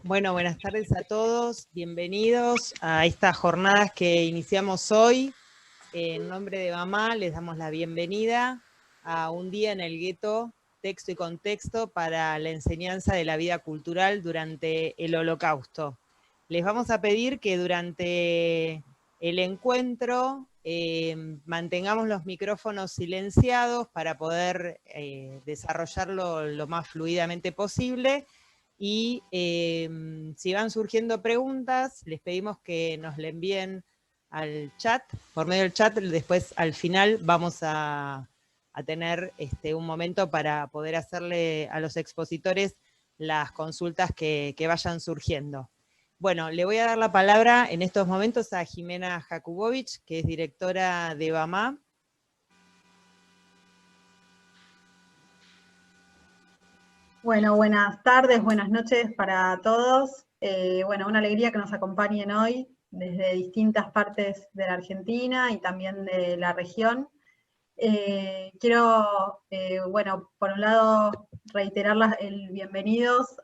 Bueno, buenas tardes a todos, bienvenidos a estas jornadas que iniciamos hoy. En nombre de Bamá les damos la bienvenida a un día en el gueto, texto y contexto para la enseñanza de la vida cultural durante el Holocausto. Les vamos a pedir que durante el encuentro mantengamos los micrófonos silenciados para poder desarrollarlo lo más fluidamente posible. Y si van surgiendo preguntas, les pedimos que nos le envíen al chat, por medio del chat. Después al final vamos a tener un momento para poder hacerle a los expositores las consultas que vayan surgiendo. Bueno, le voy a dar la palabra en estos momentos a Jimena Jakubovich, que es directora de Bamá. Bueno, buenas tardes, buenas noches para todos. Bueno, una alegría que nos acompañen hoy desde distintas partes de la Argentina y también de la región. Quiero, bueno, por un lado, reiterar el bienvenidos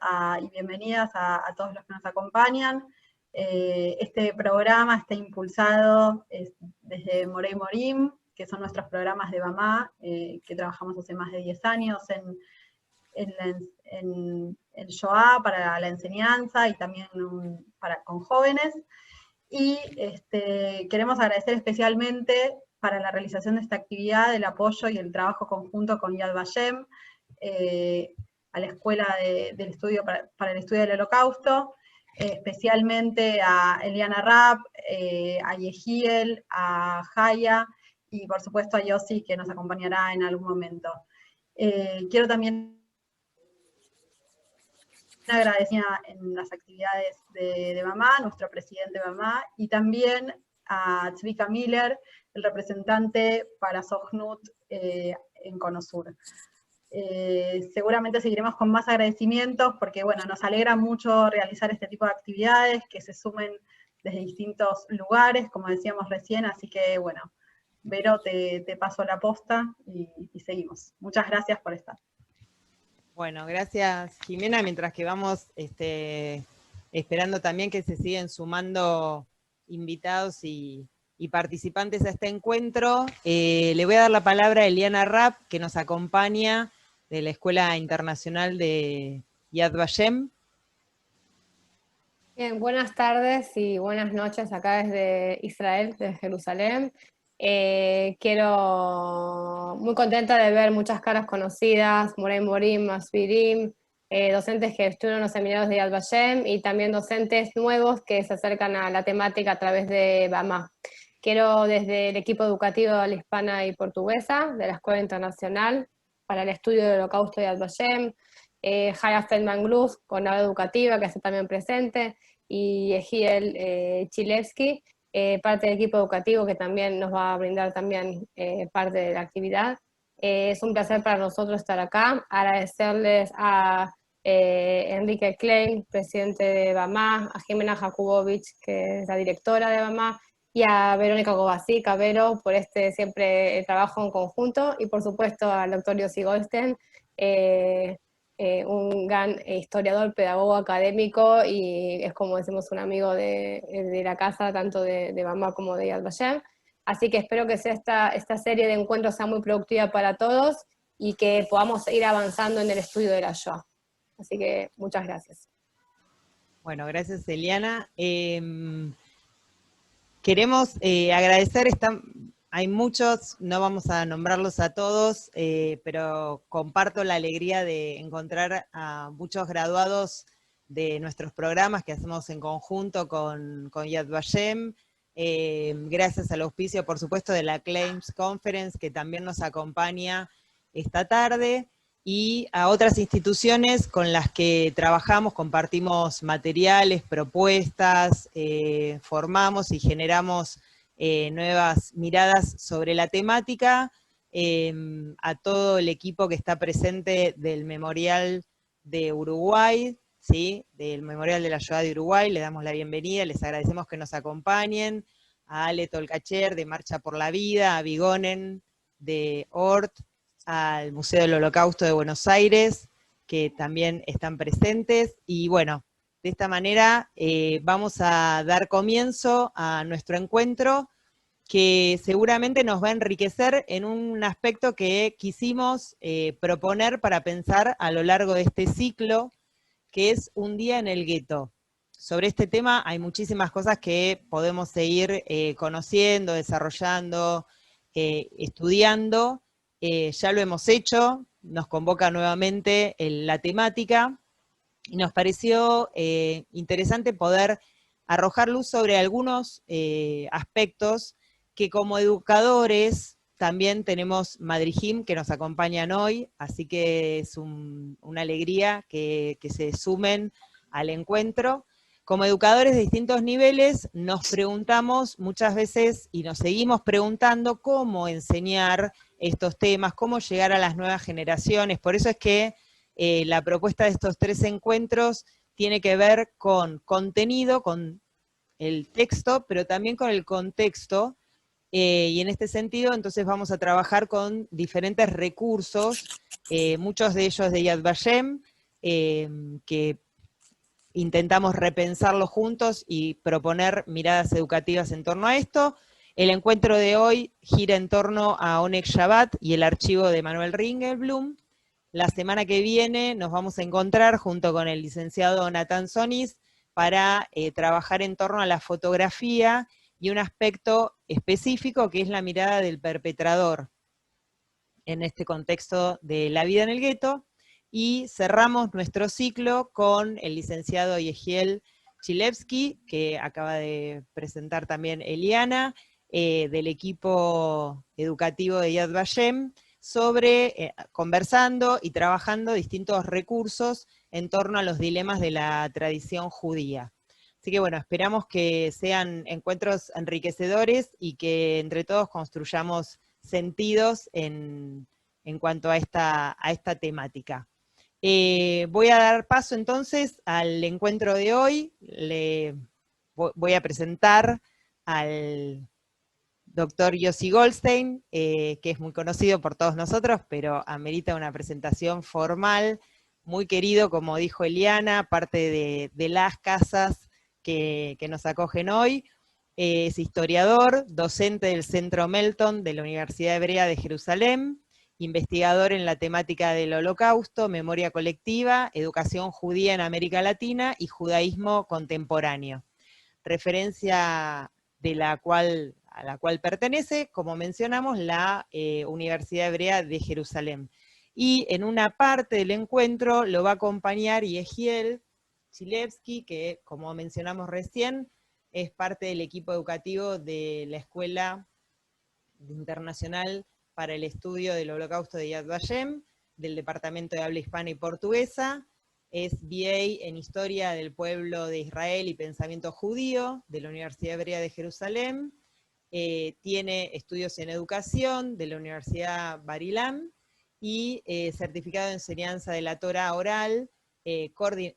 y bienvenidas a todos los que nos acompañan. Este programa está impulsado desde Morey Morim, que son nuestros programas de Bamá, que trabajamos hace más de 10 años en el Shoah para la enseñanza y también con jóvenes. Y queremos agradecer especialmente para la realización de esta actividad el apoyo y el trabajo conjunto con Yad Vashem, a la Escuela del Estudio para el Estudio del Holocausto, especialmente a Eliana Rapp, a Yehiel, a Jaya y por supuesto a Yossi, que nos acompañará en algún momento. Quiero también agradecida en las actividades de Bamá, nuestro presidente Bamá, y también a Tzvika Miller, el representante para Sochnut en Conosur. Seguramente seguiremos con más agradecimientos porque, bueno, nos alegra mucho realizar este tipo de actividades, que se sumen desde distintos lugares, como decíamos recién, así que, bueno, Vero, te paso la posta y seguimos. Muchas gracias por estar. Bueno, gracias Jimena, mientras que vamos esperando también que se siguen sumando invitados y participantes a este encuentro, le voy a dar la palabra a Eliana Rapp, que nos acompaña de la Escuela Internacional de Yad Vashem. Bien, buenas tardes y buenas noches acá desde Israel, desde Jerusalén. Muy contenta de ver muchas caras conocidas, Morey Morim, Masvirim, docentes que estudian en los seminarios de Yad Vashem y también docentes nuevos que se acercan a la temática a través de Bamá. Quiero desde el equipo educativo de la hispana y portuguesa de la Escuela Internacional para el Estudio del Holocausto de Yad Vashem, Jaya Feldman-Gluz, con la educativa que está también presente, y Egiel Chilevsky, parte del equipo educativo que también nos va a brindar también parte de la actividad. Es un placer para nosotros estar acá, agradecerles a Enrique Klein, presidente de Bamá, a Jimena Jakubovich, que es la directora de Bamá, y a Verónica Kovacic, a Vero, por siempre el trabajo en conjunto, y por supuesto al doctor Yossi Goldstein, un gran historiador, pedagogo, académico, y es, como decimos, un amigo de la casa, tanto de Bamá como de Yad Vashem. Así que espero que esta serie de encuentros sea muy productiva para todos, y que podamos ir avanzando en el estudio de la Shoah. Así que muchas gracias. Bueno, gracias Eliana. Queremos agradecer, hay muchos, no vamos a nombrarlos a todos, pero comparto la alegría de encontrar a muchos graduados de nuestros programas que hacemos en conjunto con Yad Vashem, gracias al auspicio, por supuesto, de la Claims Conference, que también nos acompaña esta tarde, y a otras instituciones con las que trabajamos, compartimos materiales, propuestas, formamos y generamos nuevas miradas sobre la temática, a todo el equipo que está presente del Memorial de Uruguay, ¿sí? Del Memorial de la Shoah de Uruguay, le damos la bienvenida, les agradecemos que nos acompañen, a Ale Tolcacher de Marcha por la Vida, a Vigonen de ORT, al Museo del Holocausto de Buenos Aires, que también están presentes, y bueno, De esta manera vamos a dar comienzo a nuestro encuentro, que seguramente nos va a enriquecer en un aspecto que quisimos proponer para pensar a lo largo de este ciclo, que es un día en el gueto. Sobre este tema hay muchísimas cosas que podemos seguir conociendo, desarrollando, estudiando. Ya lo hemos hecho, nos convoca nuevamente la temática, y nos pareció interesante poder arrojar luz sobre algunos aspectos que como educadores también tenemos Madrijim que nos acompañan hoy, así que es una alegría que se sumen al encuentro. Como educadores de distintos niveles nos preguntamos muchas veces y nos seguimos preguntando cómo enseñar estos temas, cómo llegar a las nuevas generaciones. Por eso es que la propuesta de estos 3 encuentros tiene que ver con contenido, con el texto, pero también con el contexto, y en este sentido entonces vamos a trabajar con diferentes recursos, muchos de ellos de Yad Vashem, que intentamos repensarlo juntos y proponer miradas educativas en torno a esto. El encuentro de hoy gira en torno a Oneg Shabbat y el archivo de Manuel Ringelblum. La semana que viene nos vamos a encontrar junto con el licenciado Natán Sonis para trabajar en torno a la fotografía y un aspecto específico que es la mirada del perpetrador en este contexto de la vida en el gueto. Y cerramos nuestro ciclo con el licenciado Yehiel Chilevsky, que acaba de presentar también Eliana, del equipo educativo de Yad Vashem, sobre conversando y trabajando distintos recursos en torno a los dilemas de la tradición judía. Así que bueno, esperamos que sean encuentros enriquecedores y que entre todos construyamos sentidos en cuanto a esta temática. Voy a dar paso entonces al encuentro de hoy. Voy a presentar al doctor Yossi Goldstein, que es muy conocido por todos nosotros, pero amerita una presentación formal, muy querido, como dijo Eliana, parte de las casas que nos acogen hoy. Es historiador, docente del Centro Melton de la Universidad Hebrea de Jerusalén, investigador en la temática del Holocausto, memoria colectiva, educación judía en América Latina y judaísmo contemporáneo. Referencia a la cual pertenece, como mencionamos, la Universidad Hebrea de Jerusalén. Y en una parte del encuentro lo va a acompañar Yehiel Chilevsky, que como mencionamos recién, es parte del equipo educativo de la Escuela Internacional para el Estudio del Holocausto de Yad Vashem, del Departamento de Habla Hispana y Portuguesa, es BA en Historia del Pueblo de Israel y Pensamiento Judío, de la Universidad Hebrea de Jerusalén, tiene estudios en Educación de la Universidad Bar Ilan, y certificado de enseñanza de la Torá oral,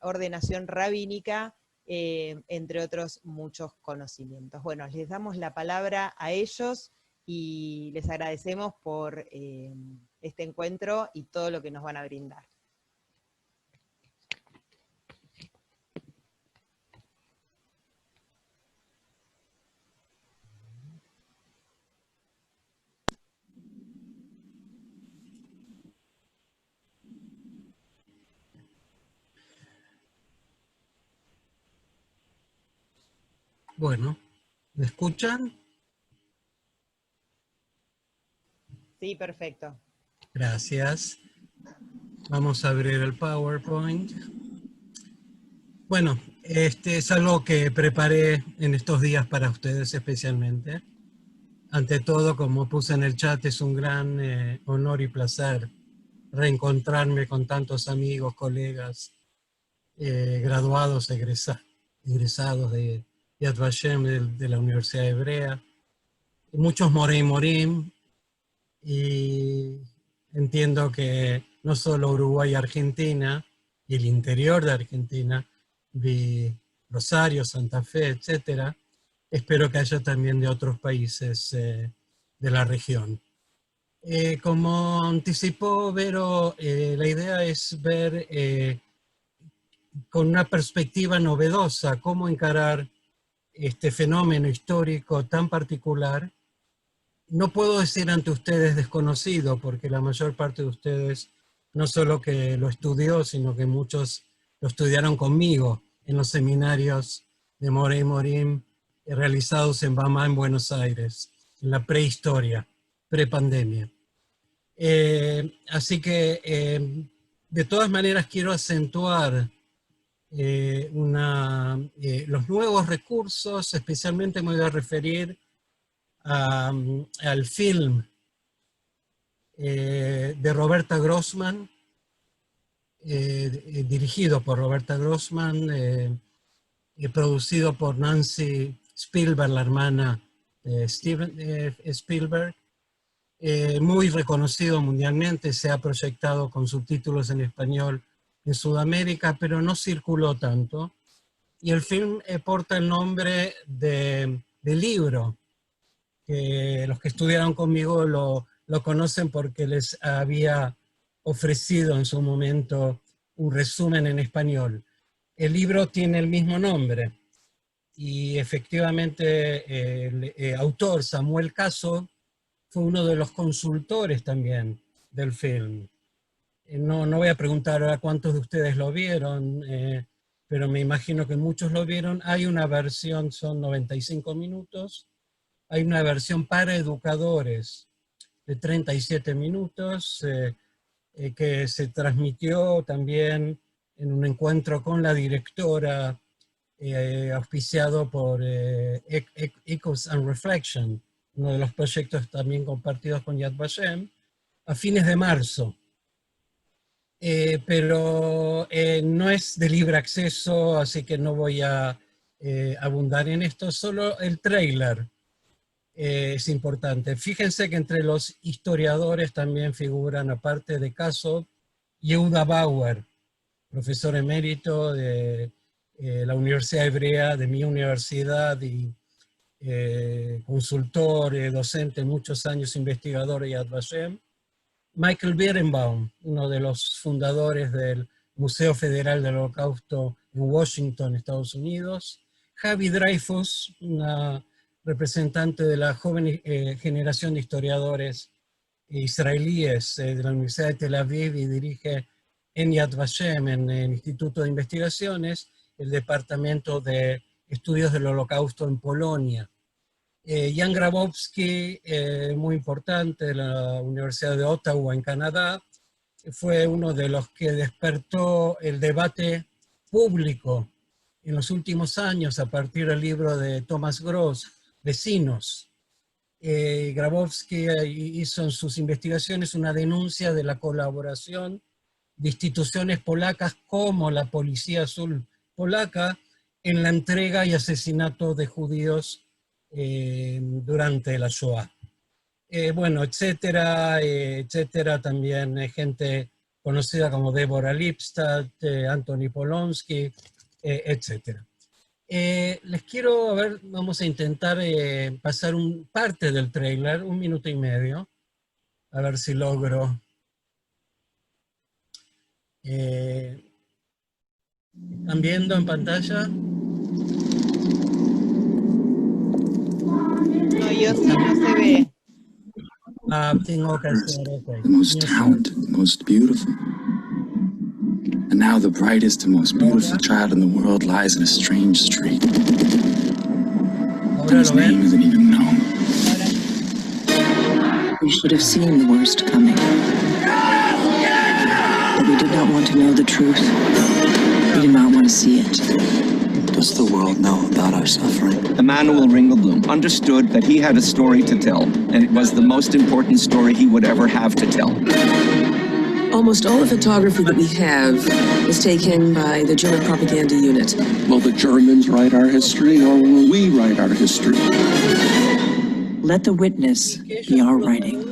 ordenación rabínica, entre otros muchos conocimientos. Bueno, les damos la palabra a ellos y les agradecemos por este encuentro y todo lo que nos van a brindar. Bueno, ¿me escuchan? Sí, perfecto. Gracias. Vamos a abrir el PowerPoint. Bueno, este es algo que preparé en estos días para ustedes especialmente. Ante todo, como puse en el chat, es un gran honor y placer reencontrarme con tantos amigos, colegas, graduados, egresados de Yad Vashem, de la Universidad Hebrea, muchos Morim, y entiendo que no solo Uruguay y Argentina, y el interior de Argentina, de Rosario, Santa Fe, etcétera, espero que haya también de otros países de la región. Como anticipó Vero, la idea es ver con una perspectiva novedosa, cómo encarar este fenómeno histórico tan particular. No puedo decir ante ustedes desconocido, porque la mayor parte de ustedes no solo que lo estudió, sino que muchos lo estudiaron conmigo en los seminarios de Morey Morim realizados en BAMA en Buenos Aires, en la prehistoria, prepandemia. Así que de todas maneras quiero acentuar los nuevos recursos, especialmente me voy a referir al film de Roberta Grossman, dirigido por Roberta Grossman, producido por Nancy Spielberg, la hermana de Steven Spielberg, muy reconocido mundialmente, se ha proyectado con subtítulos en español en Sudamérica, pero no circuló tanto. Y el film porta el nombre del libro, que los que estudiaron conmigo lo conocen porque les había ofrecido en su momento un resumen en español. El libro tiene el mismo nombre y efectivamente el autor Samuel Caso fue uno de los consultores también del film. No voy a preguntar ahora cuántos de ustedes lo vieron, pero me imagino que muchos lo vieron. Hay una versión, son 95 minutos, hay una versión para educadores de 37 minutos que se transmitió también en un encuentro con la directora auspiciado por Echoes and Reflection, uno de los proyectos también compartidos con Yad Vashem, a fines de marzo. Pero no es de libre acceso, así que no voy a abundar en esto, solo el tráiler es importante. Fíjense que entre los historiadores también figuran, aparte de Caso, Yehuda Bauer, profesor emérito de la Universidad Hebrea, de mi universidad, y consultor, docente, muchos años investigador de Yad Vashem. Michael Berenbaum, uno de los fundadores del Museo Federal del Holocausto en Washington, Estados Unidos. Javi Dreyfus, una representante de la joven generación de historiadores israelíes de la Universidad de Tel Aviv y dirige en Yad Vashem, en el Instituto de Investigaciones, el Departamento de Estudios del Holocausto en Polonia. Jan Grabowski, muy importante, de la Universidad de Ottawa en Canadá, fue uno de los que despertó el debate público en los últimos años a partir del libro de Thomas Gross, Vecinos. Grabowski hizo en sus investigaciones una denuncia de la colaboración de instituciones polacas como la Policía Azul polaca en la entrega y asesinato de judíos durante la Shoah. Bueno, etcétera, etcétera, también gente conocida como Deborah Lipstadt, Anthony Polonsky, etcétera. Les quiero, a ver, vamos a intentar pasar parte del tráiler, 1 minuto y medio, a ver si logro. ¿Están viendo en pantalla? No, yo sí, no se ve. Tengo que hacer, okay. The most talented, most beautiful. And now the brightest and most beautiful child in the world lies in a strange street. And his name isn't even known. We should have seen the worst coming. But we did not want to know the truth. We did not want to see it. Does the world know about our suffering? Emanuel Ringelblum understood that he had a story to tell, and it was the most important story he would ever have to tell. Almost all the photography that we have was taken by the German propaganda unit. Will the Germans write our history, or will we write our history? Let the witness be our writing.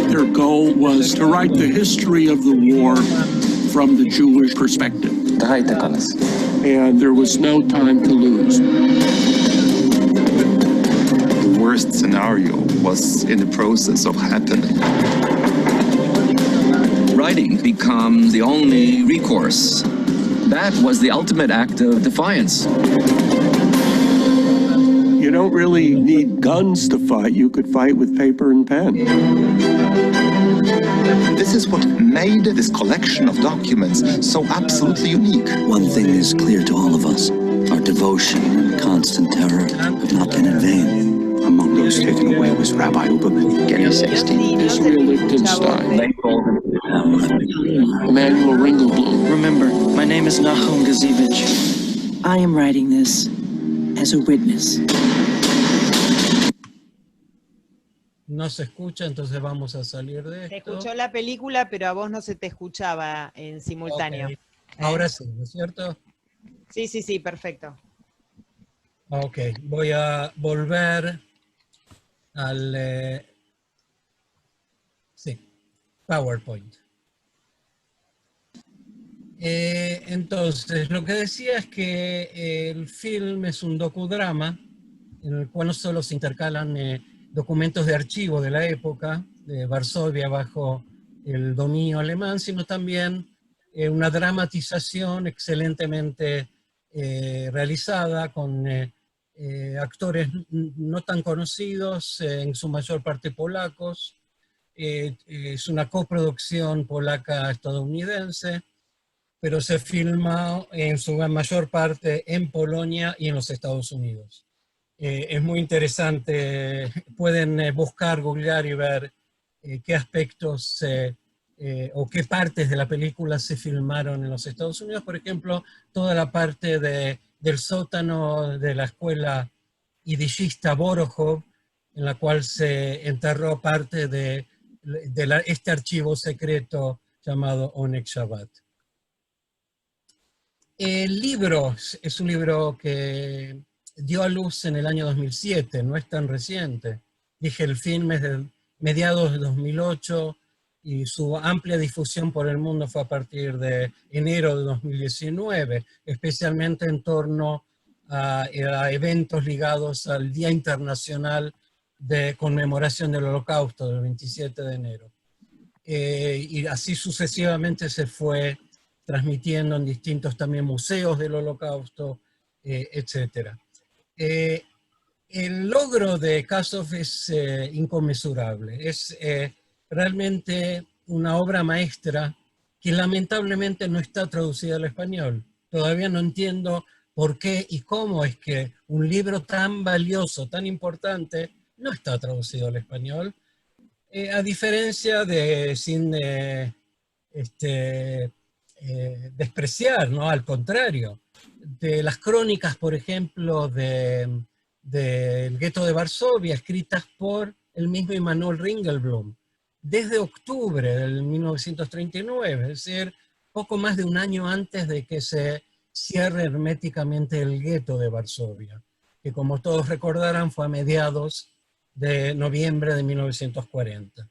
Their goal was to write the history of the war from the Jewish perspective. And there was no time to lose. The worst scenario was in the process of happening. fighting become the only recourse. That was the ultimate act of defiance. You don't really need guns to fight. You could fight with paper and pen. This is what made this collection of documents so absolutely unique. One thing is clear to all of us. Our devotion and constant terror have not been in vain. Among those taken away was Rabbi Uberman, Getty 16, Israel Lichtenstein, Emanuel Ringelblum. Remember, my name is Nahum Gazivich. I am writing this as a witness. No se escucha, entonces vamos a salir de esto. Se escuchó la película, pero a vos no se te escuchaba en simultáneo. Okay. Ahora sí, ¿no es cierto? Sí, sí, sí, perfecto. Ok, voy a volver al PowerPoint. Entonces, lo que decía es que el film es un docudrama en el cual no solo se intercalan documentos de archivo de la época, de Varsovia bajo el dominio alemán, sino también una dramatización excelentemente realizada con actores no tan conocidos, en su mayor parte polacos. Es una coproducción polaca-estadounidense, pero se filma en su mayor parte en Polonia y en los Estados Unidos. Es muy interesante, pueden buscar, googlear y ver qué aspectos o qué partes de la película se filmaron en los Estados Unidos. Por ejemplo, toda la parte del sótano de la escuela yidishista Borohov, en la cual se enterró parte de este archivo secreto llamado Oneg Shabbat. El libro es un libro que dio a luz en el año 2007, no es tan reciente. Dije, el film es de mediados de 2008 y su amplia difusión por el mundo fue a partir de enero de 2019, especialmente en torno a eventos ligados al Día Internacional de Conmemoración del Holocausto, del 27 de enero. Y así sucesivamente se fue transmitiendo en distintos también museos del Holocausto, etc. El logro de Kassow es inconmensurable. Es realmente una obra maestra que lamentablemente no está traducida al español. Todavía no entiendo por qué y cómo es que un libro tan valioso, tan importante, no está traducido al español. A diferencia de, sin despreciar, ¿no? Al contrario, de las crónicas, por ejemplo, del gueto de Varsovia, escritas por el mismo Emanuel Ringelblum, desde octubre del 1939, es decir, poco más de un año antes de que se cierre herméticamente el gueto de Varsovia, que como todos recordarán fue a mediados de noviembre de 1940.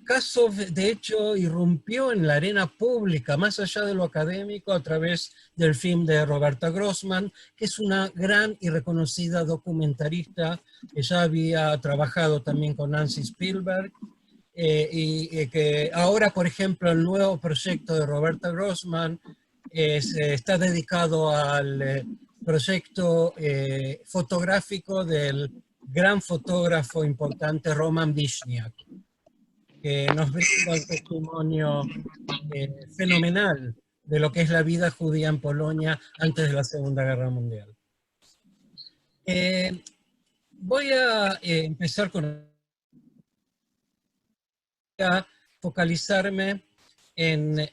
Kassow, de hecho, irrumpió en la arena pública, más allá de lo académico, a través del film de Roberta Grossman, que es una gran y reconocida documentarista que ya había trabajado también con Nancy Spielberg, y que ahora, por ejemplo, el nuevo proyecto de Roberta Grossman está dedicado al proyecto fotográfico del gran fotógrafo importante Roman Vishniak, que nos brinda un testimonio fenomenal de lo que es la vida judía en Polonia antes de la Segunda Guerra Mundial. Voy a empezar a focalizarme en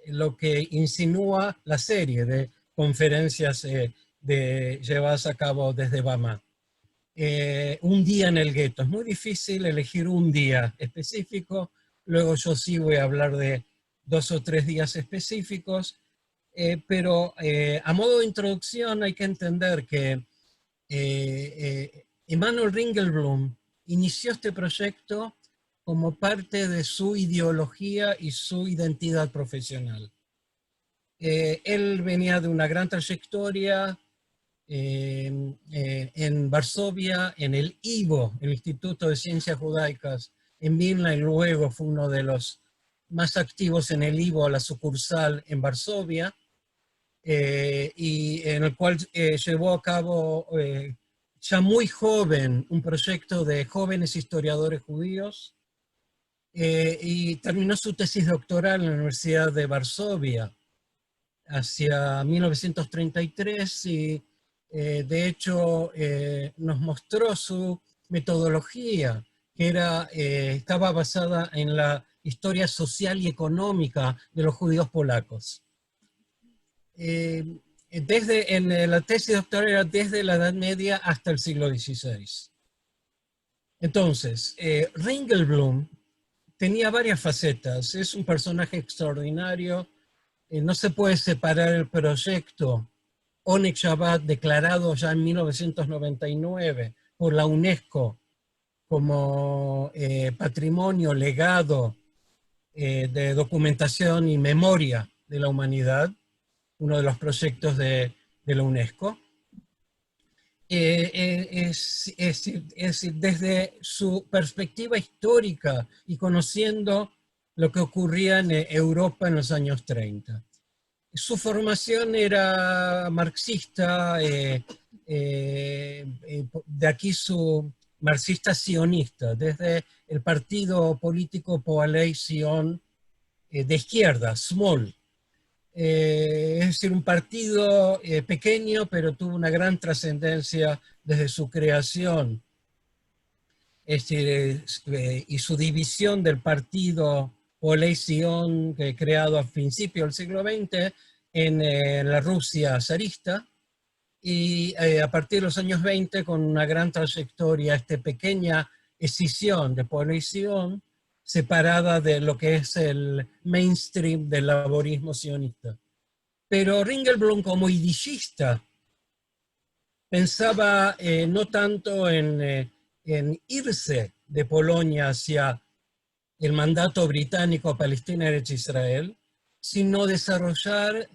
lo que insinúa la serie de conferencias llevadas a cabo desde Bama. Un día en el gueto. Es muy difícil elegir un día específico, luego yo sí voy a hablar de 2 o 3 días específicos, pero a modo de introducción hay que entender que Emanuel Ringelblum inició este proyecto como parte de su ideología y su identidad profesional. Él venía de una gran trayectoria en Varsovia, en el IVO, el Instituto de Ciencias Judaicas, en Vilna, y luego fue uno de los más activos en el IVO, la sucursal en Varsovia, y en el cual llevó a cabo ya muy joven un proyecto de jóvenes historiadores judíos, y terminó su tesis doctoral en la Universidad de Varsovia hacia 1933 y de hecho nos mostró su metodología, que estaba basada en la historia social y económica de los judíos polacos. En la tesis doctoral era desde la Edad Media hasta el siglo XVI. Entonces, Ringelblum tenía varias facetas. Es un personaje extraordinario. No se puede separar el proyecto Oneg Shabbat, declarado ya en 1999 por la UNESCO como patrimonio, legado de documentación y memoria de la humanidad, uno de los proyectos de la UNESCO. Es decir, desde su perspectiva histórica y conociendo lo que ocurría en Europa en los años 30. Su formación era marxista, de aquí su marxista sionista, desde el partido político Poalei Sion de izquierda, Small. Es decir, un partido pequeño, pero tuvo una gran trascendencia desde su creación. Es decir, y su división del partido Poalei Sion, creado a principios del siglo XX en la Rusia zarista, y a partir de los años 20, con una gran trayectoria, esta pequeña escisión de Poalei Sion, separada de lo que es el mainstream del laborismo sionista. Pero Ringelblum, como idillista, pensaba no tanto en irse de Polonia hacia el mandato británico a Palestina y Israel, sino desarrollar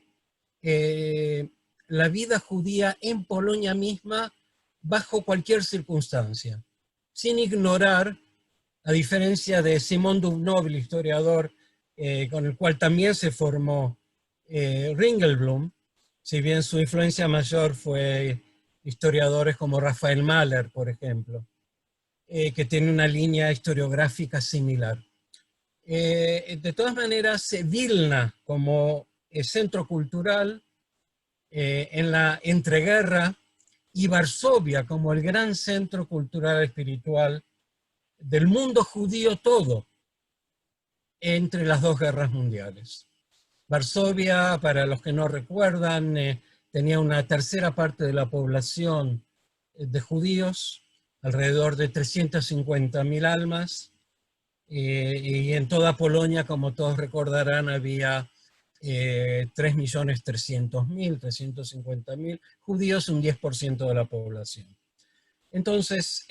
la vida judía en Polonia misma bajo cualquier circunstancia, sin ignorar, a diferencia de Simón Dubnow, el historiador con el cual también se formó Ringelblum, si bien su influencia mayor fue historiadores como Rafael Mahler, por ejemplo, que tiene una línea historiográfica similar. De todas maneras, Vilna como centro cultural en la entreguerra y Varsovia como el gran centro cultural espiritual del mundo judío todo entre las dos guerras mundiales. Varsovia, para los que no recuerdan, tenía una tercera parte de la población de judíos, alrededor de 350.000 almas, y en toda Polonia, como todos recordarán, había 3.300.000, 350.000 judíos, un 10% de la población. Entonces,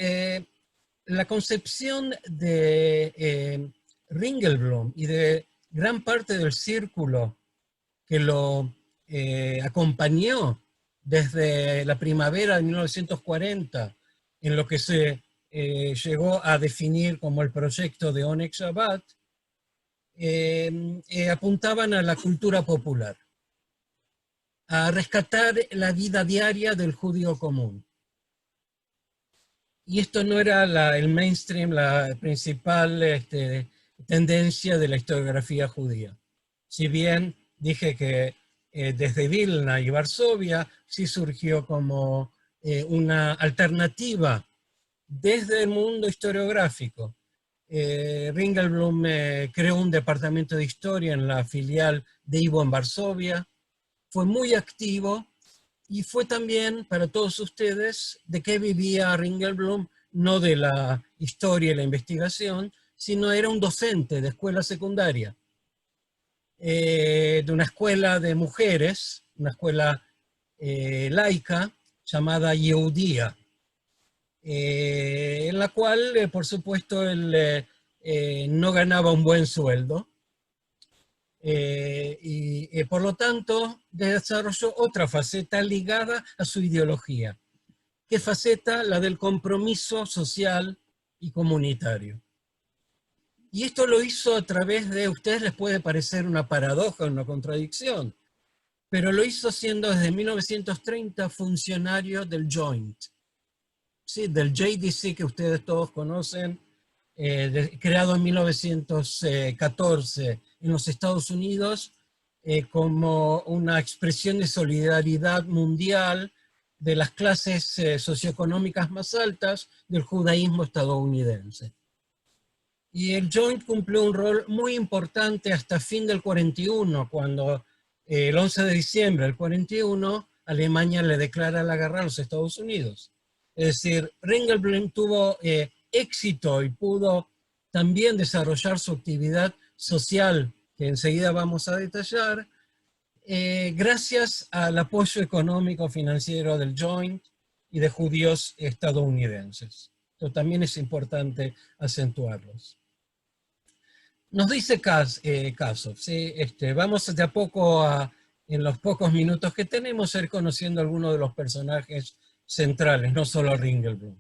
la concepción de Ringelblum y de gran parte del círculo que lo acompañó desde la primavera de 1940 en lo que se llegó a definir como el proyecto de Oneg Shabbat, apuntaban a la cultura popular, a rescatar la vida diaria del judío común. Y esto no era el mainstream, la principal tendencia de la historiografía judía. Si bien dije que desde Vilna y Varsovia sí surgió como una alternativa desde el mundo historiográfico. Ringelblum creó un departamento de historia en la filial de IVO en Varsovia, fue muy activo y fue también para todos ustedes de qué vivía Ringelblum, no de la historia y la investigación, sino era un docente de escuela secundaria, de una escuela de mujeres, una escuela laica llamada Yehudía, en la cual, por supuesto, él no ganaba un buen sueldo y por lo tanto desarrolló otra faceta ligada a su ideología. ¿Qué faceta? La del compromiso social y comunitario. Y esto lo hizo a través de, a ustedes les puede parecer una paradoja, una contradicción, pero lo hizo siendo desde 1930 funcionario del Joint, ¿sí? Del JDC que ustedes todos conocen, creado en 1914 en los Estados Unidos como una expresión de solidaridad mundial de las clases socioeconómicas más altas del judaísmo estadounidense. Y el Joint cumplió un rol muy importante hasta fin del 41, cuando el 11 de diciembre del 41 Alemania le declara la guerra a los Estados Unidos. Es decir, Ringelblum tuvo éxito y pudo también desarrollar su actividad social, que enseguida vamos a detallar, gracias al apoyo económico financiero del Joint y de judíos estadounidenses. Esto también es importante acentuarlos. Nos dice Kassow, ¿sí? Vamos de a poco en los pocos minutos que tenemos, a ir conociendo algunos de los personajes centrales, no solo a Ringelblum.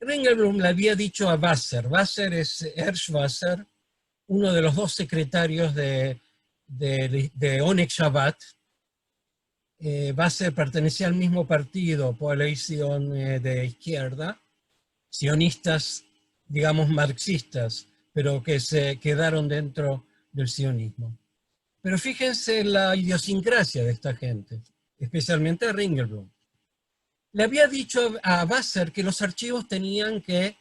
Ringelblum le había dicho a Wasser, Wasser es Hersch Wasser, uno de los dos secretarios de Oneg Shabbat. Wasser pertenecía al mismo partido, coalición de izquierda, sionistas, digamos marxistas, pero que se quedaron dentro del sionismo. Pero fíjense la idiosincrasia de esta gente, especialmente a Ringelblum. Le había dicho a Wasser que los archivos tenían que,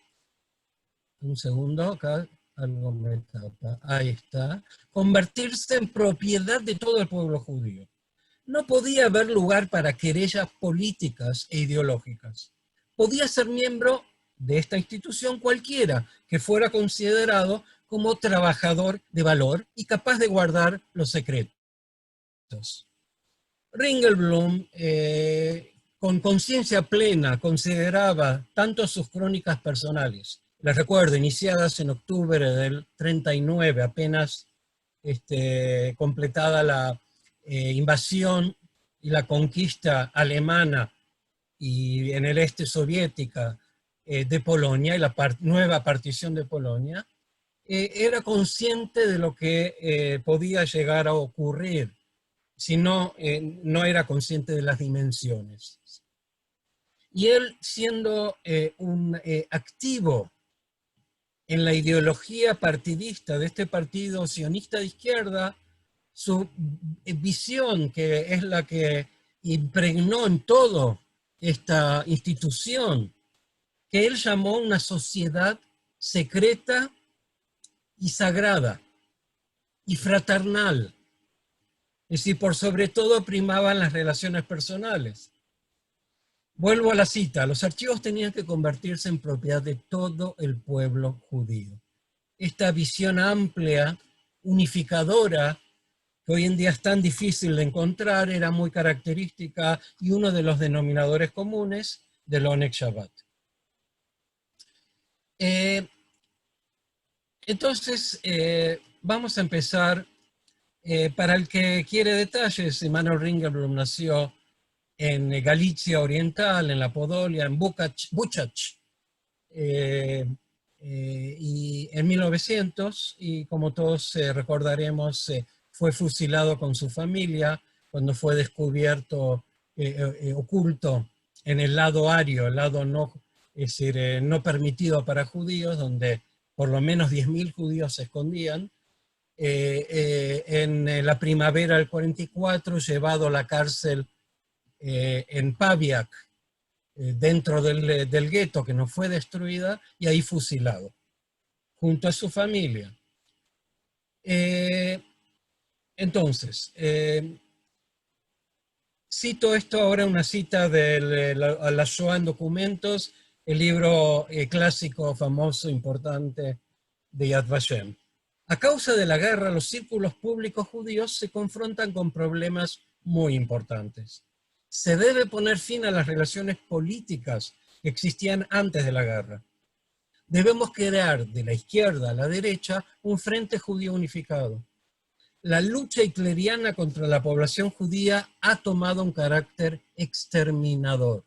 un segundo, acá algo me tapa, ahí está, convertirse en propiedad de todo el pueblo judío. No podía haber lugar para querellas políticas e ideológicas. Podía ser miembro de esta institución cualquiera que fuera considerado como trabajador de valor y capaz de guardar los secretos. Ringelblum, con conciencia plena, consideraba tanto sus crónicas personales, les recuerdo, iniciadas en octubre del 39, apenas completada la invasión y la conquista alemana y en el este soviética de Polonia y la nueva partición de Polonia, era consciente de lo que podía llegar a ocurrir, si no, no era consciente de las dimensiones. Y él, siendo un activo en la ideología partidista de este partido sionista de izquierda, su visión, que es la que impregnó en todo esta institución, que él llamó una sociedad secreta y sagrada y fraternal. Es decir, por sobre todo primaban las relaciones personales. Vuelvo a la cita, los archivos tenían que convertirse en propiedad de todo el pueblo judío. Esta visión amplia, unificadora, que hoy en día es tan difícil de encontrar, era muy característica y uno de los denominadores comunes del Oneg Shabbat. Entonces, vamos a empezar. Para el que quiere detalles, Emanuel Ringelblum nació en Galicia Oriental, en la Podolia, en Buchach, y en 1900, y como todos recordaremos, fue fusilado con su familia cuando fue descubierto oculto en el lado ario, el lado no, es decir, no permitido para judíos, donde por lo menos 10.000 judíos se escondían. En la primavera del 44, llevado a la cárcel en Pabiak, dentro del gueto que no fue destruida, y ahí fusilado, junto a su familia. Entonces, cito esto ahora, una cita de la Shoah en documentos, el libro clásico, famoso, importante de Yad Vashem. A causa de la guerra, los círculos públicos judíos se confrontan con problemas muy importantes. Se debe poner fin a las relaciones políticas que existían antes de la guerra. Debemos crear de la izquierda a la derecha un frente judío unificado. La lucha hitleriana contra la población judía ha tomado un carácter exterminador.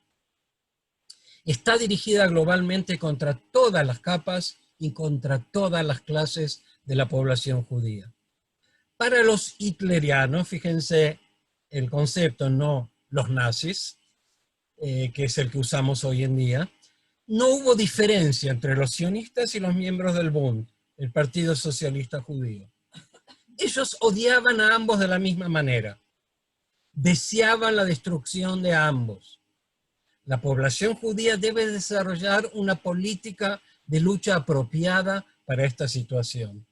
Está dirigida globalmente contra todas las capas y contra todas las clases de la población judía. Para los hitlerianos, fíjense el concepto, no los nazis, que es el que usamos hoy en día, no hubo diferencia entre los sionistas y los miembros del Bund, el Partido Socialista Judío. Ellos odiaban a ambos de la misma manera. Deseaban la destrucción de ambos. La población judía debe desarrollar una política de lucha apropiada para esta situación.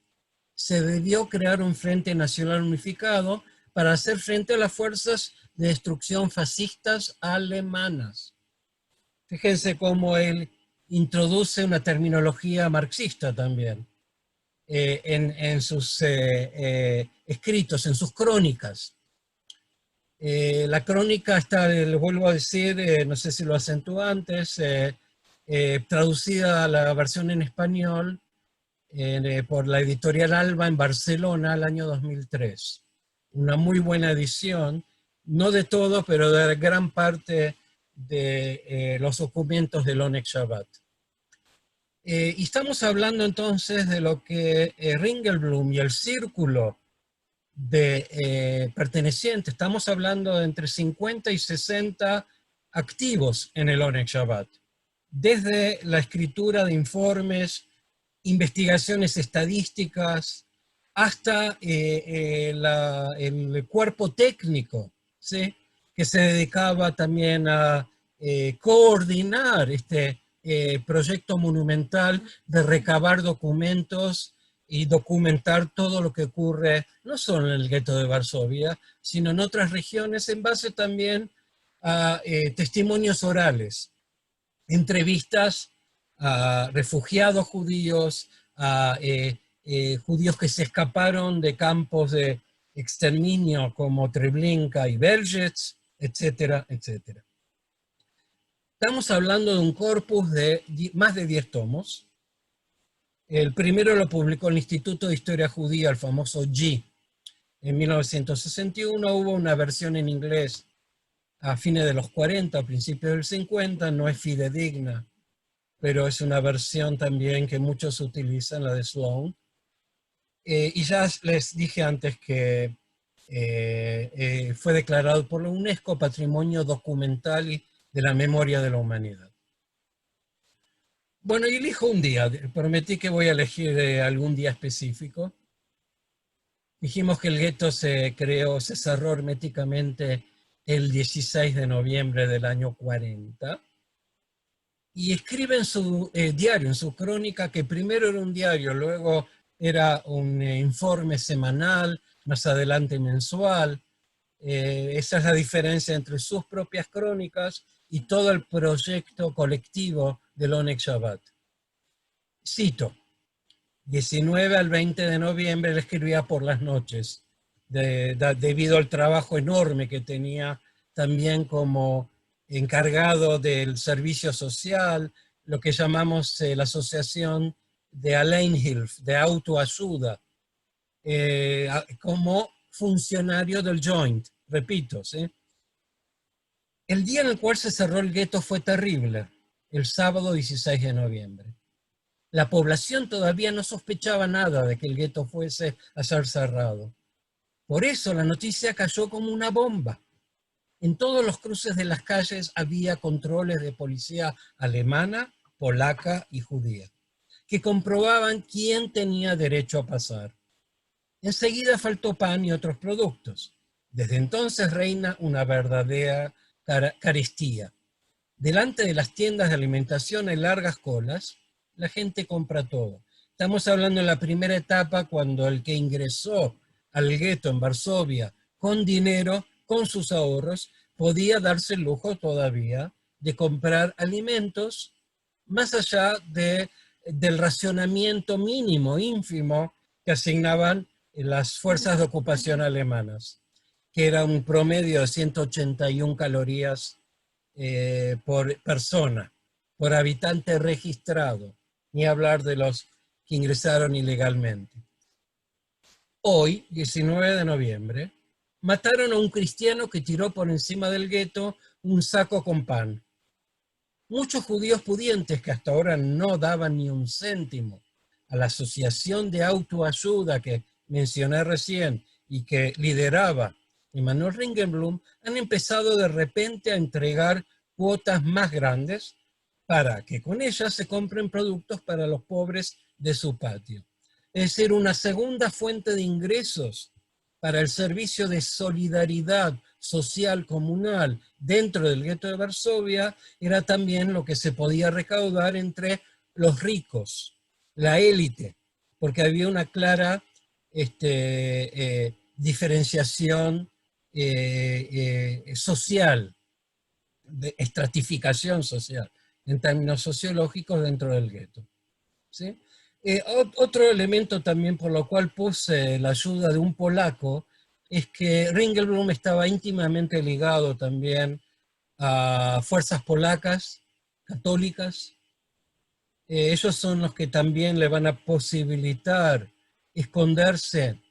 Se debió crear un Frente Nacional Unificado para hacer frente a las fuerzas de destrucción fascistas alemanas. Fíjense cómo él introduce una terminología marxista también en sus escritos, en sus crónicas. La crónica está, le vuelvo a decir, no sé si lo acentúo antes, traducida a la versión en español por la editorial Alba en Barcelona el año 2003. Una muy buena edición, no de todo, pero de gran parte de los documentos del Oneg Shabbat. Y estamos hablando entonces de lo que Ringelblum y el círculo de pertenecientes, estamos hablando de entre 50 y 60 activos en el Oneg Shabbat, desde la escritura de informes, investigaciones estadísticas, hasta el cuerpo técnico, ¿sí?, que se dedicaba también a coordinar este proyecto monumental de recabar documentos y documentar todo lo que ocurre, no solo en el gueto de Varsovia, sino en otras regiones, en base también a testimonios orales, entrevistas a refugiados judíos, a judíos que se escaparon de campos de exterminio como Treblinka y Belzec, etcétera, etcétera. Estamos hablando de un corpus de más de 10 tomos. El primero lo publicó el Instituto de Historia Judía, el famoso G. En 1961 hubo una versión en inglés a fines de los 40, a principios del 50, no es fidedigna, pero es una versión también que muchos utilizan, la de Sloan. Y ya les dije antes que fue declarado por la UNESCO Patrimonio Documental y de la Memoria de la Humanidad. Bueno, y elijo un día, prometí que voy a elegir algún día específico. Dijimos que el gueto se creó, se cerró herméticamente el 16 de noviembre del año 40. Y escribe en su diario, en su crónica, que primero era un diario, luego era un informe semanal, más adelante mensual. Esa es la diferencia entre sus propias crónicas y todo el proyecto colectivo del Oneg Shabbat. Cito, 19 al 20 de noviembre él escribía por las noches, debido al trabajo enorme que tenía también como encargado del servicio social, lo que llamamos la asociación de Alleinhilfe, de autoayuda, como funcionario del Joint, repito, ¿sí? El día en el cual se cerró el gueto fue terrible, el sábado 16 de noviembre. La población todavía no sospechaba nada de que el gueto fuese a ser cerrado. Por eso la noticia cayó como una bomba. En todos los cruces de las calles había controles de policía alemana, polaca y judía, que comprobaban quién tenía derecho a pasar. Enseguida faltó pan y otros productos. Desde entonces reina una verdadera carestía. Delante de las tiendas de alimentación hay largas colas, la gente compra todo. Estamos hablando en la primera etapa, cuando el que ingresó al gueto en Varsovia con dinero, con sus ahorros, podía darse el lujo todavía de comprar alimentos más allá del racionamiento mínimo, ínfimo, que asignaban las fuerzas de ocupación alemanas, que era un promedio de 181 calorías por persona, por habitante registrado, ni hablar de los que ingresaron ilegalmente. Hoy, 19 de noviembre, mataron a un cristiano que tiró por encima del gueto un saco con pan. Muchos judíos pudientes que hasta ahora no daban ni un céntimo a la asociación de autoayuda que mencioné recién y que lideraba Emanuel Ringelblum, han empezado de repente a entregar cuotas más grandes para que con ellas se compren productos para los pobres de su patio. Es decir, una segunda fuente de ingresos para el servicio de solidaridad social comunal dentro del gueto de Varsovia era también lo que se podía recaudar entre los ricos, la élite, porque había una clara diferenciación social, de estratificación social, en términos sociológicos dentro del gueto. ¿Sí? Otro elemento también por lo cual puse la ayuda de un polaco es que Ringelblum estaba íntimamente ligado también a fuerzas polacas, católicas. Ellos son los que también le van a posibilitar esconderse.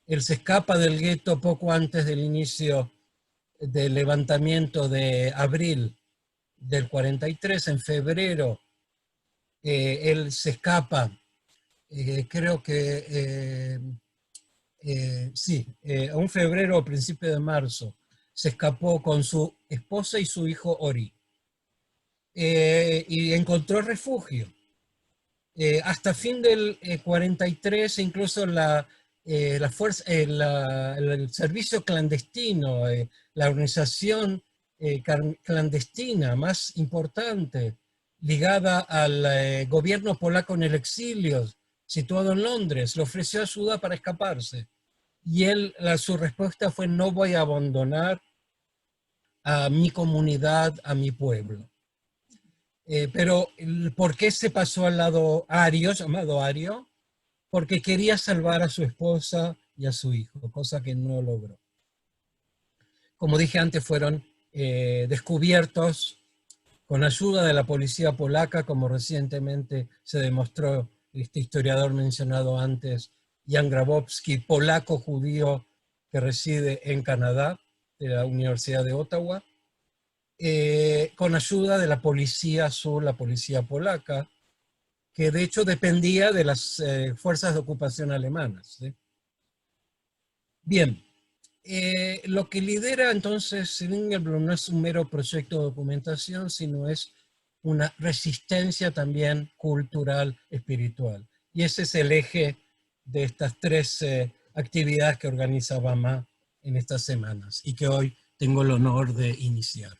Él se escapa del gueto poco antes del inicio del levantamiento de abril del 43, en febrero. Él se escapa, creo que, a un febrero o principio de marzo, se escapó con su esposa y su hijo Ori. Y encontró refugio. Hasta fin del 43, incluso el servicio clandestino, la organización clandestina más importante, ligada al gobierno polaco en el exilio, situado en Londres, le ofreció ayuda para escaparse. Y su respuesta fue: no voy a abandonar a mi comunidad, a mi pueblo. Pero ¿por qué se pasó al lado ario, llamado ario? Porque quería salvar a su esposa y a su hijo, cosa que no logró. Como dije antes, fueron descubiertos con ayuda de la policía polaca, como recientemente se demostró este historiador mencionado antes, Jan Grabowski, polaco judío que reside en Canadá, de la Universidad de Ottawa, con ayuda de la policía azul, la policía polaca, que de hecho dependía de las fuerzas de ocupación alemanas. ¿Sí? Bien, lo que lidera entonces Ringelblum no es un mero proyecto de documentación, sino es una resistencia también cultural, espiritual. Y ese es el eje de estas tres actividades que organiza BAMA en estas semanas y que hoy tengo el honor de iniciar.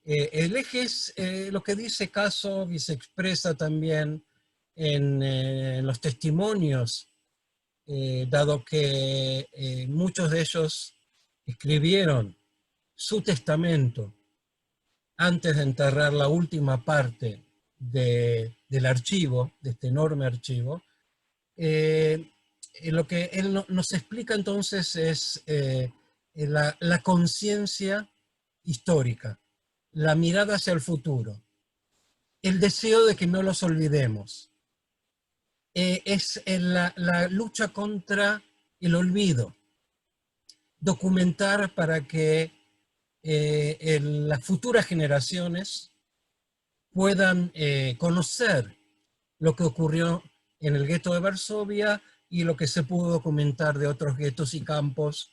El eje es lo que dice Kasov y se expresa también en los testimonios, dado que muchos de ellos escribieron su testamento antes de enterrar la última parte del archivo, de este enorme archivo. Lo que él nos explica entonces es la conciencia histórica, la mirada hacia el futuro, el deseo de que no los olvidemos. Es la lucha contra el olvido, documentar para que las futuras generaciones puedan conocer lo que ocurrió en el gueto de Varsovia y lo que se pudo documentar de otros guetos y campos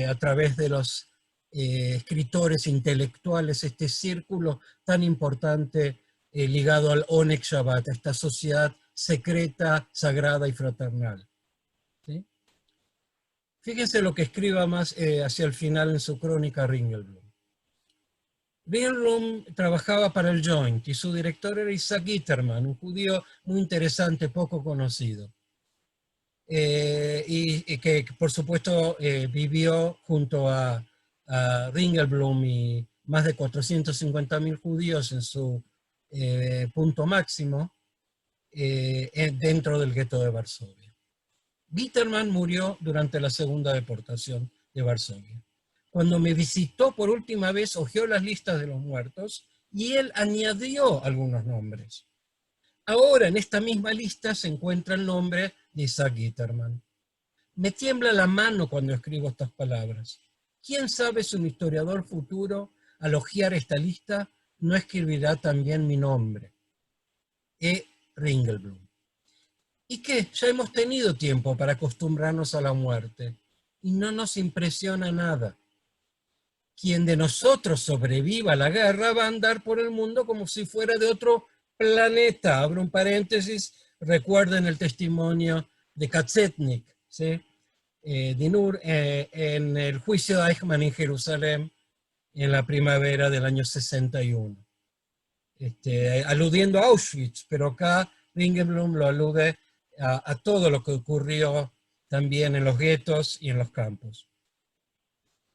a través de los escritores intelectuales, este círculo tan importante ligado al Oneg Shabbat, esta sociedad secreta, sagrada y fraternal. ¿Sí? Fíjense lo que escriba más hacia el final en su crónica Ringelblum. Ringelblum trabajaba para el Joint y su director era Isaac Gitterman, un judío muy interesante, poco conocido. Y que por supuesto vivió junto a Ringelblum y más de 450.000 judíos en su punto máximo dentro del gueto de Varsovia. Gitterman murió durante la segunda deportación de Varsovia. Cuando me visitó por última vez, hojeó las listas de los muertos y él añadió algunos nombres. Ahora en esta misma lista se encuentra el nombre de Isaac Gitterman. Me tiembla la mano cuando escribo estas palabras. ¿Quién sabe si un historiador futuro, al hojear esta lista, no escribirá también mi nombre? Ringelblum. ¿Y qué? Ya hemos tenido tiempo para acostumbrarnos a la muerte y no nos impresiona nada. Quien de nosotros sobreviva a la guerra va a andar por el mundo como si fuera de otro planeta. Abro un paréntesis, recuerden el testimonio de Katzetnik, ¿sí? Dinur, en el juicio de Eichmann en Jerusalén en la primavera del año 61. Aludiendo a Auschwitz, pero acá Ringelblum lo alude a todo lo que ocurrió también en los guetos y en los campos.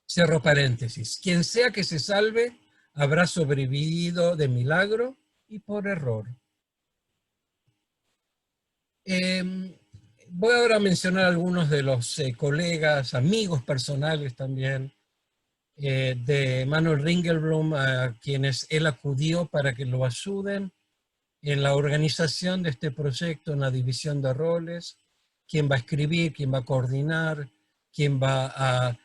Cierro paréntesis. Quien sea que se salve habrá sobrevivido de milagro y por error. Voy ahora a mencionar algunos de los colegas, amigos personales también, de Emanuel Ringelblum, a quienes él acudió para que lo ayuden en la organización de este proyecto, en la división de roles, quién va a escribir, quién va a coordinar, quién va a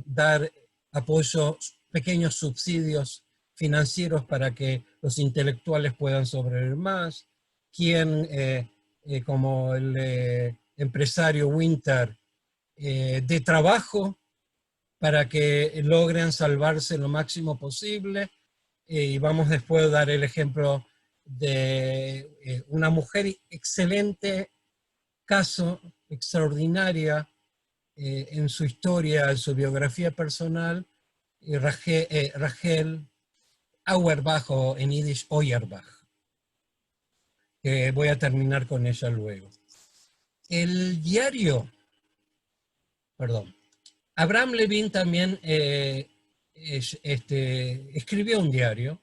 dar apoyo, pequeños subsidios financieros para que los intelectuales puedan sobrevivir más, quién, como el empresario Winter, de trabajo para que logren salvarse lo máximo posible. Y vamos después a dar el ejemplo de una mujer excelente, caso extraordinaria en su historia, en su biografía personal, Rachel Auerbach, o en yiddish Auerbach, que voy a terminar con ella luego. El diario, perdón, Abraham Levin también escribió un diario,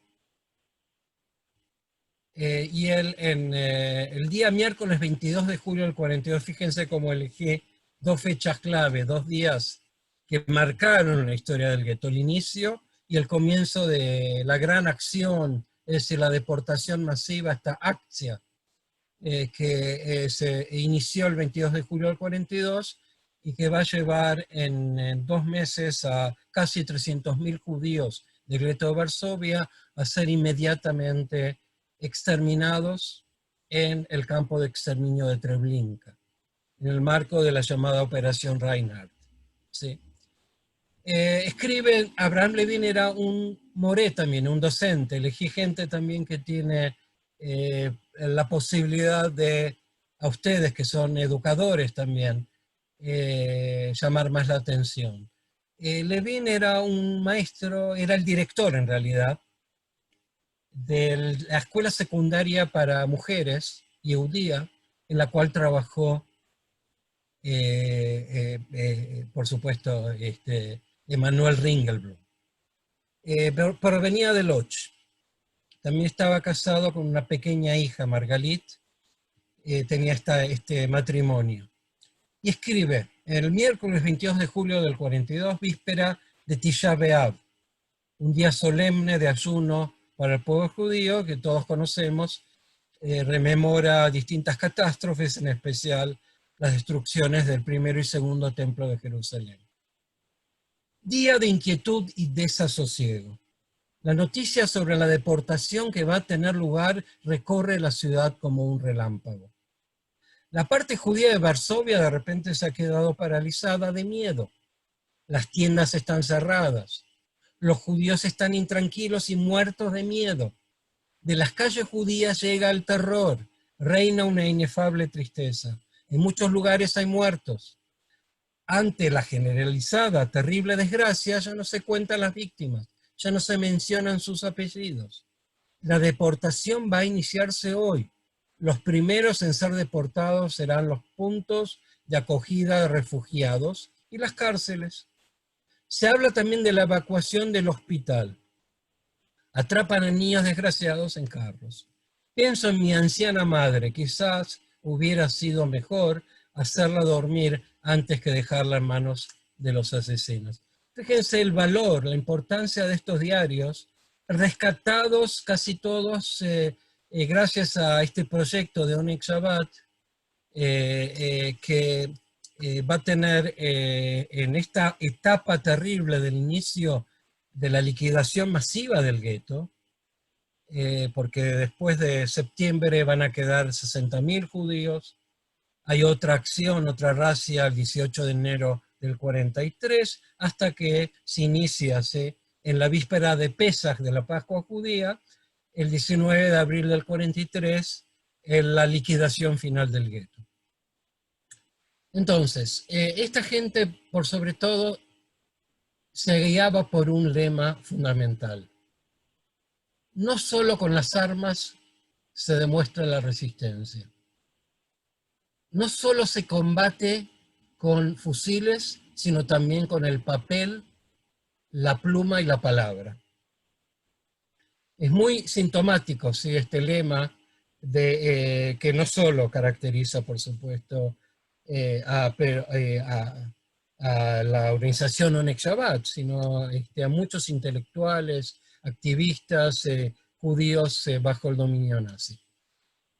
y él el día miércoles 22 de julio del 42, fíjense cómo elegí dos fechas clave, 2 días que marcaron la historia del gueto, el inicio y el comienzo de la gran acción, es decir, la deportación masiva, esta acción que se inició el 22 de julio del 42 y que va a llevar en 2 meses a casi 300.000 judíos del gueto de Varsovia a ser inmediatamente exterminados en el campo de exterminio de Treblinka, en el marco de la llamada Operación Reinhardt. ¿Sí? Escribe, Abraham Levin era un moré también, un docente. Elegí gente también que tiene la posibilidad de, a ustedes que son educadores también, llamar más la atención. Levin era un maestro, era el director en realidad, de la escuela secundaria para mujeres, Yehudía, en la cual trabajó, por supuesto, Emanuel Ringelblum. Pero venía de Lodz. También estaba casado con una pequeña hija, Margalit, tenía este matrimonio. Y escribe, el miércoles 22 de julio del 42, víspera de Tisha B'Av, un día solemne de ayuno para el pueblo judío, que todos conocemos, rememora distintas catástrofes, en especial las destrucciones del primero y segundo templo de Jerusalén. Día de inquietud y desasosiego. La noticia sobre la deportación que va a tener lugar recorre la ciudad como un relámpago. La parte judía de Varsovia de repente se ha quedado paralizada de miedo. Las tiendas están cerradas. Los judíos están intranquilos y muertos de miedo. De las calles judías llega el terror. Reina una inefable tristeza. En muchos lugares hay muertos. Ante la generalizada, terrible desgracia, ya no se cuentan las víctimas, ya no se mencionan sus apellidos. La deportación va a iniciarse hoy. Los primeros en ser deportados serán los puntos de acogida de refugiados y las cárceles. Se habla también de la evacuación del hospital. Atrapan a niños desgraciados en carros. Pienso en mi anciana madre, quizás hubiera sido mejor hacerla dormir antes que dejarla en manos de los asesinos. Fíjense el valor, la importancia de estos diarios, rescatados casi todos gracias a este proyecto de Onyx Shabbat, que va a tener en esta etapa terrible del inicio de la liquidación masiva del gueto, porque después de septiembre van a quedar 60.000 judíos. Hay otra acción, otra razzia el 18 de enero del 43, hasta que se inicia en la víspera de Pesaj, de la Pascua judía, el 19 de abril del 43, la liquidación final del gueto. Entonces, esta gente, por sobre todo, se guiaba por un lema fundamental. No solo con las armas se demuestra la resistencia. No solo se combate con fusiles, sino también con el papel, la pluma y la palabra. Es muy sintomático, ¿sí?, este lema que no solo caracteriza, por supuesto, a la organización Oneg Shabbat, sino a muchos intelectuales, activistas judíos bajo el dominio nazi.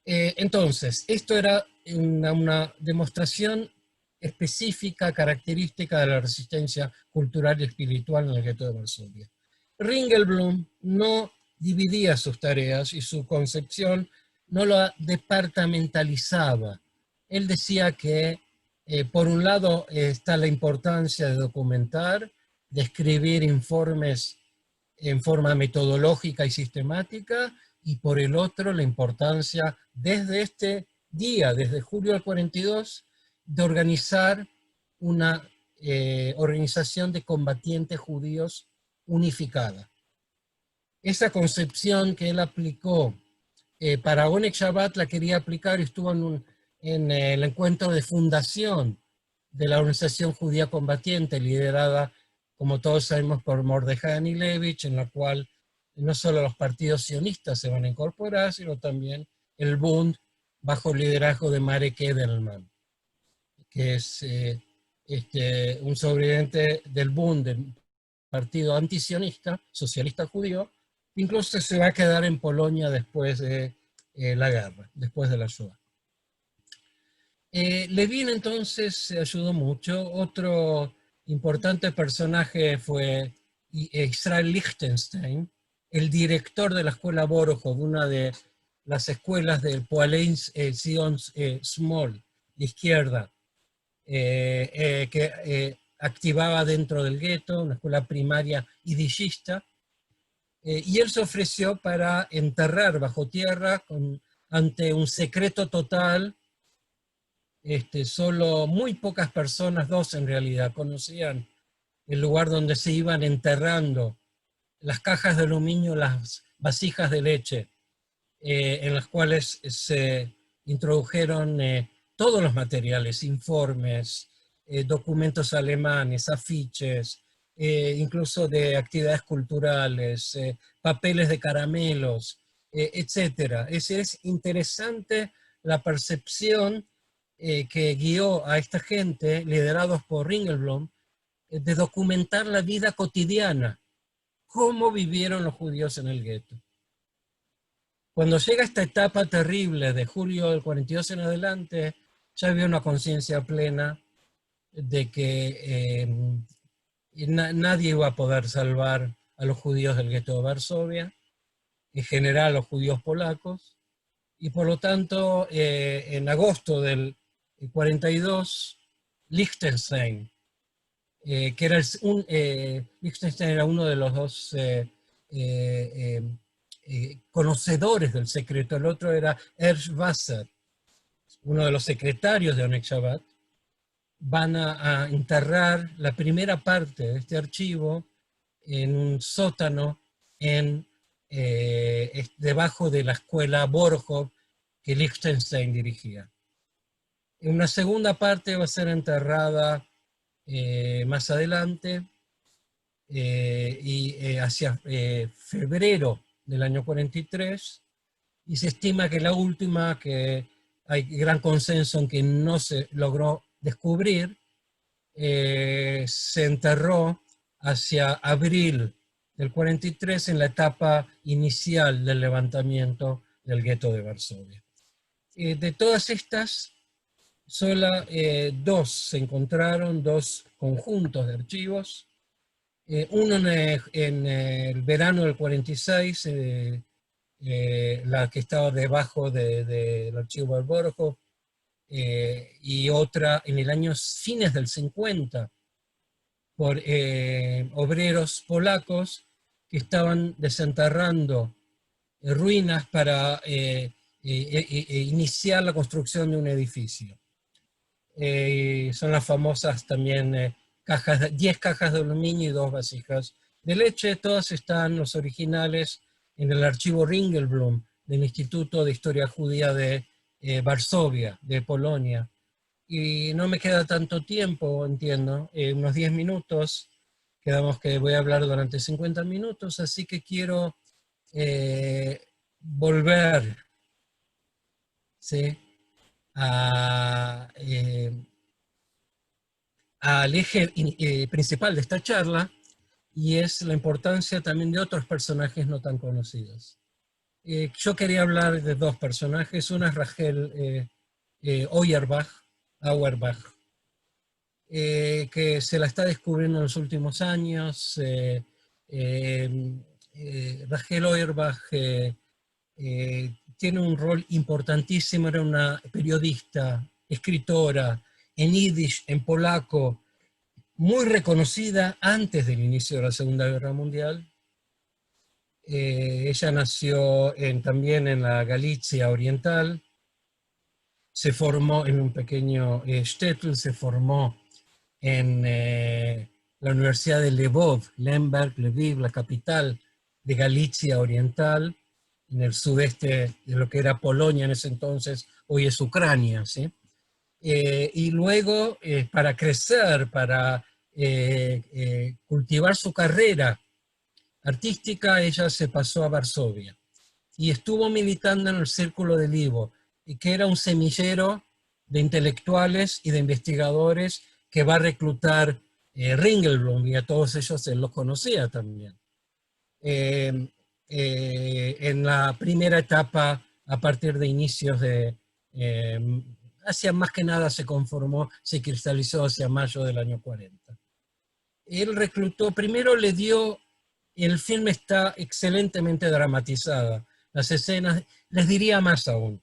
Entonces, esto era una demostración específica, característica de la resistencia cultural y espiritual en el gueto de Varsovia. Ringelblum no dividía sus tareas y su concepción no lo departamentalizaba. Él decía que, por un lado, está la importancia de documentar, de escribir informes en forma metodológica y sistemática, y por el otro, la importancia desde este día, desde julio del 42, de organizar una organización de combatientes judíos unificada. Esa concepción que él aplicó para Oneg Shabbat la quería aplicar y estuvo en el encuentro de fundación de la organización judía combatiente, liderada, como todos sabemos, por Mordejai Anilevich, en la cual no solo los partidos sionistas se van a incorporar, sino también el Bund, bajo el liderazgo de Marek Edelman, que es un sobreviviente del Bund, del partido antisionista, socialista judío, incluso se va a quedar en Polonia después de la guerra, después de la Shoah. Levin entonces se ayudó mucho. Otro importante personaje fue Israel Lichtenstein, el director de la escuela Borohov, una de las escuelas del Poalei Zion Small, de izquierda, que activaba dentro del gueto, una escuela primaria yidishista, y él se ofreció para enterrar bajo tierra ante un secreto total. Solo muy pocas personas, 2 en realidad, conocían el lugar donde se iban enterrando las cajas de aluminio, las vasijas de leche, en las cuales se introdujeron todos los materiales, informes, documentos alemanes, afiches, incluso de actividades culturales, papeles de caramelos, etc. Es interesante la percepción que guió a esta gente, liderados por Ringelblum, de documentar la vida cotidiana, cómo vivieron los judíos en el gueto. Cuando llega esta etapa terrible de julio del 42 en adelante, ya había una conciencia plena de que nadie iba a poder salvar a los judíos del gueto de Varsovia, en general los judíos polacos, y por lo tanto en agosto del 42, Lichtenstein, que era Lichtenstein era uno de los 2 conocedores del secreto, el otro era Ernst Wasser, uno de los secretarios de Oneg Shabbat, van a enterrar la primera parte de este archivo en un sótano debajo de la escuela Borohov que Lichtenstein dirigía. Una segunda parte va a ser enterrada más adelante y hacia febrero del año 43, y se estima que la última, que hay gran consenso en que no se logró descubrir, se enterró hacia abril del 43 en la etapa inicial del levantamiento del gueto de Varsovia. De todas estas, solo 2 se encontraron, 2 conjuntos de archivos. Uno en el verano del 46, la que estaba debajo del archivo Barborjo, y otra en el año fines del 50, por obreros polacos que estaban desenterrando ruinas para iniciar la construcción de un edificio. Son las famosas también 10 cajas de aluminio y 2 vasijas de leche. Todas están, los originales, en el archivo Ringelblum del Instituto de Historia Judía de Varsovia, de Polonia. Y no me queda tanto tiempo, entiendo, unos 10 minutos. Quedamos que voy a hablar durante 50 minutos, así que quiero volver, ¿sí?, al eje principal de esta charla, y es la importancia también de otros personajes no tan conocidos. Yo quería hablar de 2 personajes. Una es Rachel Auerbach, que se la está descubriendo en los últimos años. Rachel Auerbach tiene un rol importantísimo, era una periodista, escritora, en yiddish, en polaco, muy reconocida antes del inicio de la Segunda Guerra Mundial. Ella nació también en la Galicia Oriental, se formó en un pequeño shtetl, se formó en la Universidad de Lvov, Lviv, la capital de Galicia Oriental, en el sudeste de lo que era Polonia en ese entonces, hoy es Ucrania, ¿sí? Y luego, para crecer, para cultivar su carrera artística, ella se pasó a Varsovia y estuvo militando en el Círculo de Lviv, y que era un semillero de intelectuales y de investigadores que va a reclutar Ringelblum, y a todos ellos él los conocía también. En la primera etapa, a partir de inicios de hacia más que nada se conformó, se cristalizó hacia mayo del año 40. Él reclutó, primero le dio, el filme está excelentemente dramatizada, las escenas, les diría más aún.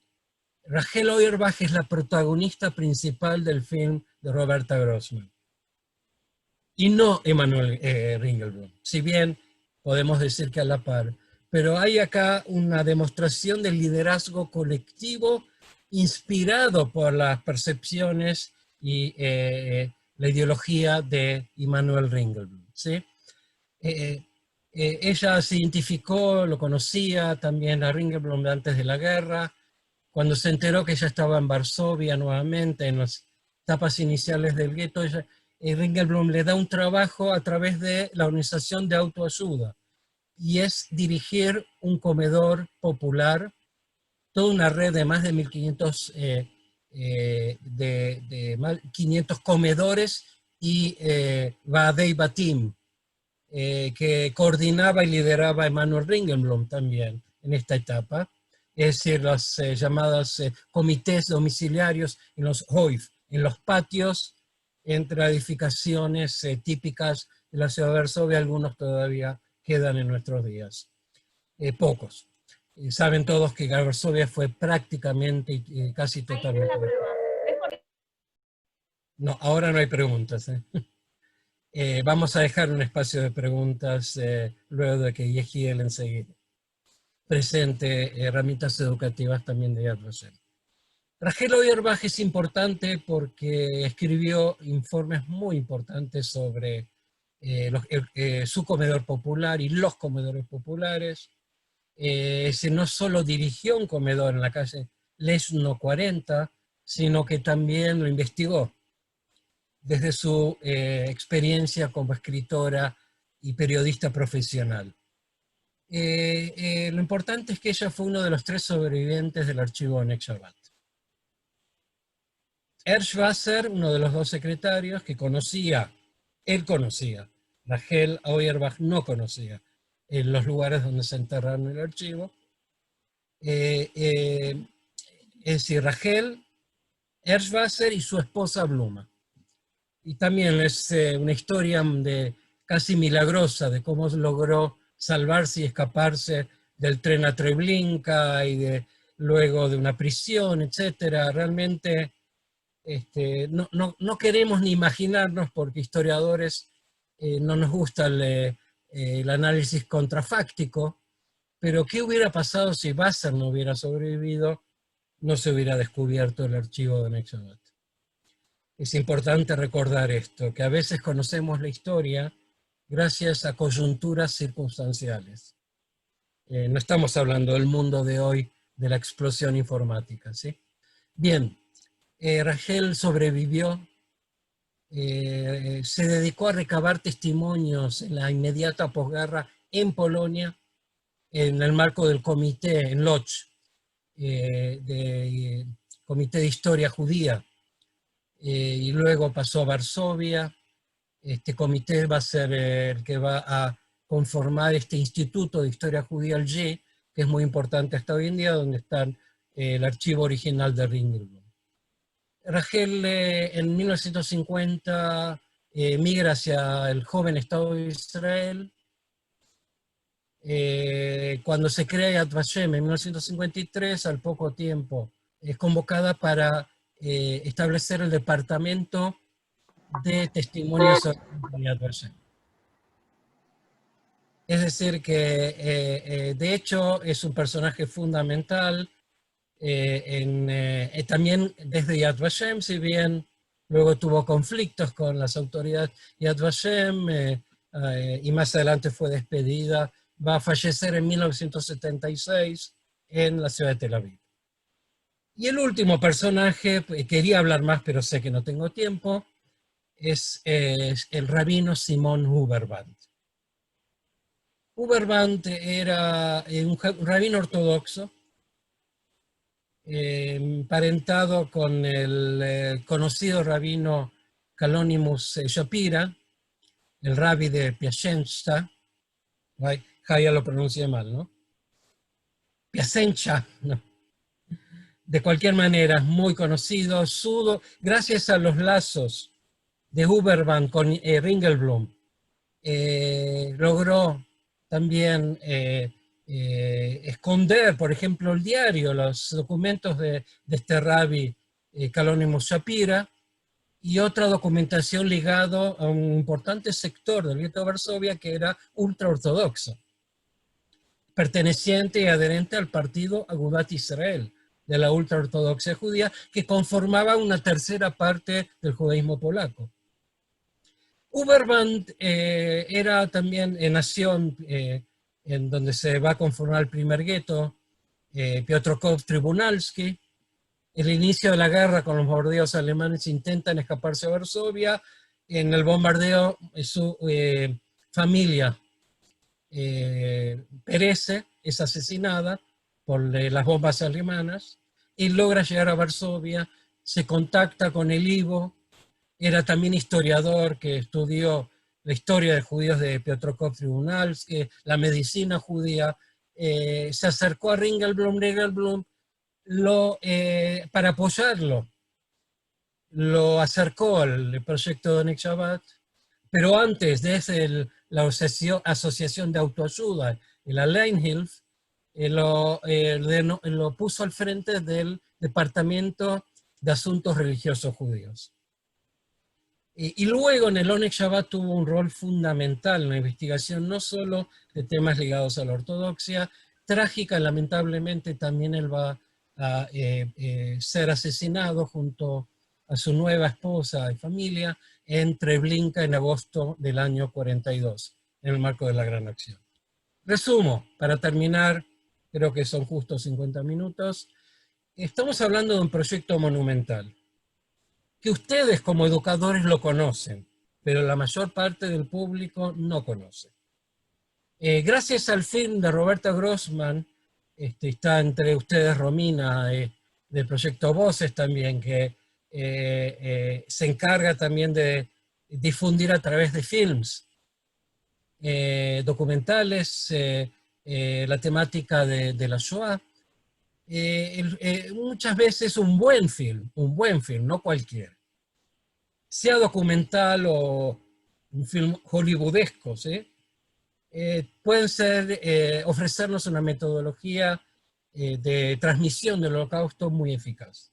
Rachel Auerbach es la protagonista principal del film de Roberta Grossman, y no Emanuel Ringelblum, si bien podemos decir que a la par, pero hay acá una demostración del liderazgo colectivo inspirado por las percepciones y la ideología de Emanuel Ringelblum, ¿sí? Ella se identificó, lo conocía también a Ringelblum antes de la guerra. Cuando se enteró que ella estaba en Varsovia nuevamente, en las etapas iniciales del gueto, Ringelblum le da un trabajo a través de la organización de autoayuda, y es dirigir un comedor popular, toda una red de más de 1.500 comedores y Vadei Batim, que coordinaba y lideraba Emanuel Ringelblum también en esta etapa, es decir, los llamados comités domiciliarios en los HOIF, en los patios entre edificaciones típicas de la ciudad de Varsovia. Algunos todavía quedan en nuestros días, pocos. Saben todos que Varsovia fue prácticamente y casi totalmente... No, ahora no hay preguntas. Vamos a dejar un espacio de preguntas luego de que Yehiel enseguida presente herramientas educativas también de Yad Vashem. Rachel Auerbach es importante porque escribió informes muy importantes sobre su comedor popular y los comedores populares. No solo dirigió un comedor en la calle Leshno 40, sino que también lo investigó desde su experiencia como escritora y periodista profesional. Lo importante es que ella fue uno de los 3 sobrevivientes del archivo Onek Shabbat. Erschwasser, uno de los 2 secretarios que él conocía, Rachel Auerbach no conocía en los lugares donde se enterraron el archivo. Es decir, Rachel, Erschwasser y su esposa Bluma. Y también es una historia casi milagrosa de cómo logró salvarse y escaparse del tren a Treblinka y luego de una prisión, etc. Realmente no queremos ni imaginarnos, porque historiadores no nos gusta el análisis contrafáctico, pero ¿qué hubiera pasado si Vassar no hubiera sobrevivido? No se hubiera descubierto el archivo de Nechavat. Es importante recordar esto, que a veces conocemos la historia gracias a coyunturas circunstanciales. No estamos hablando del mundo de hoy, de la explosión informática, ¿sí? Bien, Rachel sobrevivió, se dedicó a recabar testimonios en la inmediata posguerra en Polonia, en el marco del comité, en Łódź, Comité de Historia Judía, y luego pasó a Varsovia. Este comité va a ser el que va a conformar este Instituto de Historia Judía LG, que es muy importante hasta hoy en día, donde está el archivo original de Ringelblum. Rachel en 1950 migra hacia el joven Estado de Israel. Cuando se crea Yad Vashem en 1953, al poco tiempo es convocada para establecer el departamento de testimonios de Yad Vashem. Es decir que de hecho es un personaje fundamental también desde Yad Vashem, si bien luego tuvo conflictos con las autoridades Yad Vashem y más adelante fue despedida. Va a fallecer en 1976 en la ciudad de Tel Aviv. Y el último personaje, quería hablar más, pero sé que no tengo tiempo, es el rabino Simón Huberband. Huberband era un rabino ortodoxo, emparentado con el conocido rabino Kalonymus Shapira, el rabbi de Piacenza. Ya lo pronuncié mal, ¿no? Piacenza, no. De cualquier manera, muy conocido. Gracias a los lazos de Huberband con Ringelblum, logró también esconder, por ejemplo, el diario, los documentos de este rabbi Kalonymus Shapira, y otra documentación ligada a un importante sector del gueto de Varsovia que era ultraortodoxo, perteneciente y adherente al partido Agudat Israel, de la ultraortodoxia judía, que conformaba una tercera parte del judaísmo polaco. Huberband era también nación en donde se va a conformar el primer gueto, Piotrków Trybunalski. El inicio de la guerra con los bombardeos alemanes, intentan escaparse a Varsovia. En el bombardeo su familia perece, es asesinada por las bombas alemanas, y logra llegar a Varsovia. Se contacta con el Ivo, era también historiador que estudió la historia de judíos de Piotrków Trybunalski, la medicina judía. Se acercó a Ringelblum, para apoyarlo, lo acercó al proyecto de Nechavat, pero antes, desde la Asociación de Autoayuda, la Leinhilf, lo puso al frente del Departamento de Asuntos Religiosos Judíos. Y luego en el Oneg Shabbat tuvo un rol fundamental en la investigación, no solo de temas ligados a la ortodoxia. Trágica, lamentablemente, también él va a ser asesinado junto a su nueva esposa y familia en Treblinka en agosto del año 42, en el marco de la Gran Acción. Resumo, para terminar, creo que son justo 50 minutos. Estamos hablando de un proyecto monumental, que ustedes como educadores lo conocen, pero la mayor parte del público no conoce. Gracias al film de Roberta Grossman, está entre ustedes Romina, del proyecto Voces también, que se encarga también de difundir a través de films, documentales, la temática de la Shoah. Muchas veces un buen film, no cualquiera, sea documental o un film hollywoodesco, ¿sí? pueden ser, ofrecernos una metodología de transmisión del Holocausto muy eficaz.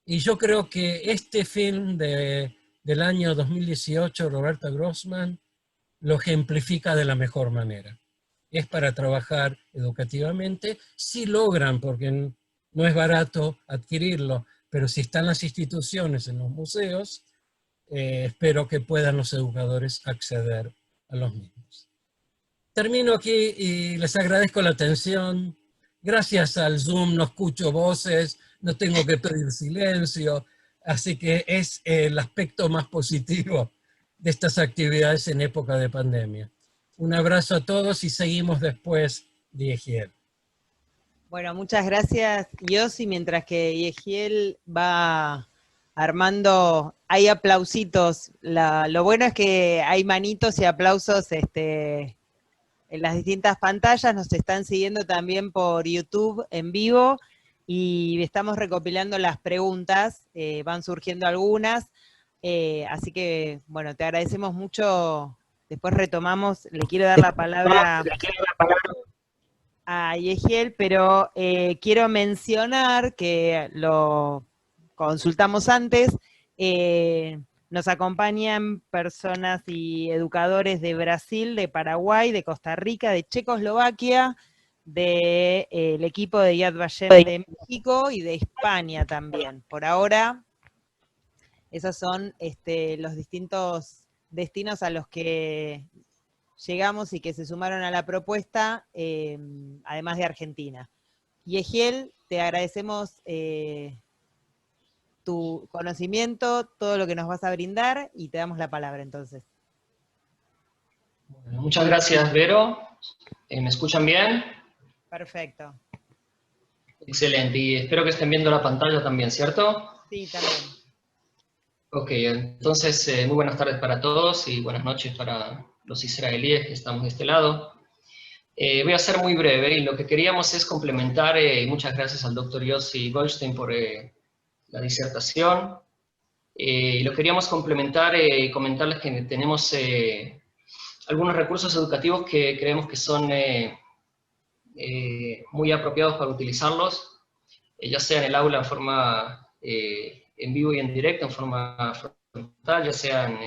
Y yo creo que este film del año 2018, Roberta Grossman, lo ejemplifica de la mejor manera. Es para trabajar educativamente, si logran, porque no es barato adquirirlo, pero si están las instituciones en los museos, espero que puedan los educadores acceder a los mismos. Termino aquí y les agradezco la atención. Gracias al Zoom no escucho voces, no tengo que pedir silencio, así que es el aspecto más positivo de estas actividades en época de pandemia. Un abrazo a todos y seguimos después de Yehiel. Bueno, muchas gracias, Yossi. Mientras que Yehiel va armando, hay aplausitos. Lo bueno es que hay manitos y aplausos en las distintas pantallas. Nos están siguiendo también por YouTube en vivo y estamos recopilando las preguntas. Van surgiendo algunas. Así que, bueno, te agradecemos mucho. Después retomamos. Le quiero dar la palabra a Yehiel, pero quiero mencionar que lo consultamos antes, nos acompañan personas y educadores de Brasil, de Paraguay, de Costa Rica, de Checoslovaquia, del equipo de Yad Vashem de México y de España también. Por ahora, esos son los distintos destinos a los que llegamos y que se sumaron a la propuesta, además de Argentina. Yehiel, te agradecemos tu conocimiento, todo lo que nos vas a brindar, y te damos la palabra entonces. Bueno, muchas gracias, Vero. ¿Me escuchan bien? Perfecto. Excelente, y espero que estén viendo la pantalla también, ¿cierto? Sí, también. Ok, entonces muy buenas tardes para todos y buenas noches para los israelíes que estamos de este lado. Voy a ser muy breve y lo que queríamos es complementar, muchas gracias al doctor Yossi Goldstein por la disertación. Lo queríamos complementar y comentarles que tenemos algunos recursos educativos que creemos que son muy apropiados para utilizarlos, ya sea en el aula en forma en vivo y en directo, en forma frontal, ya sean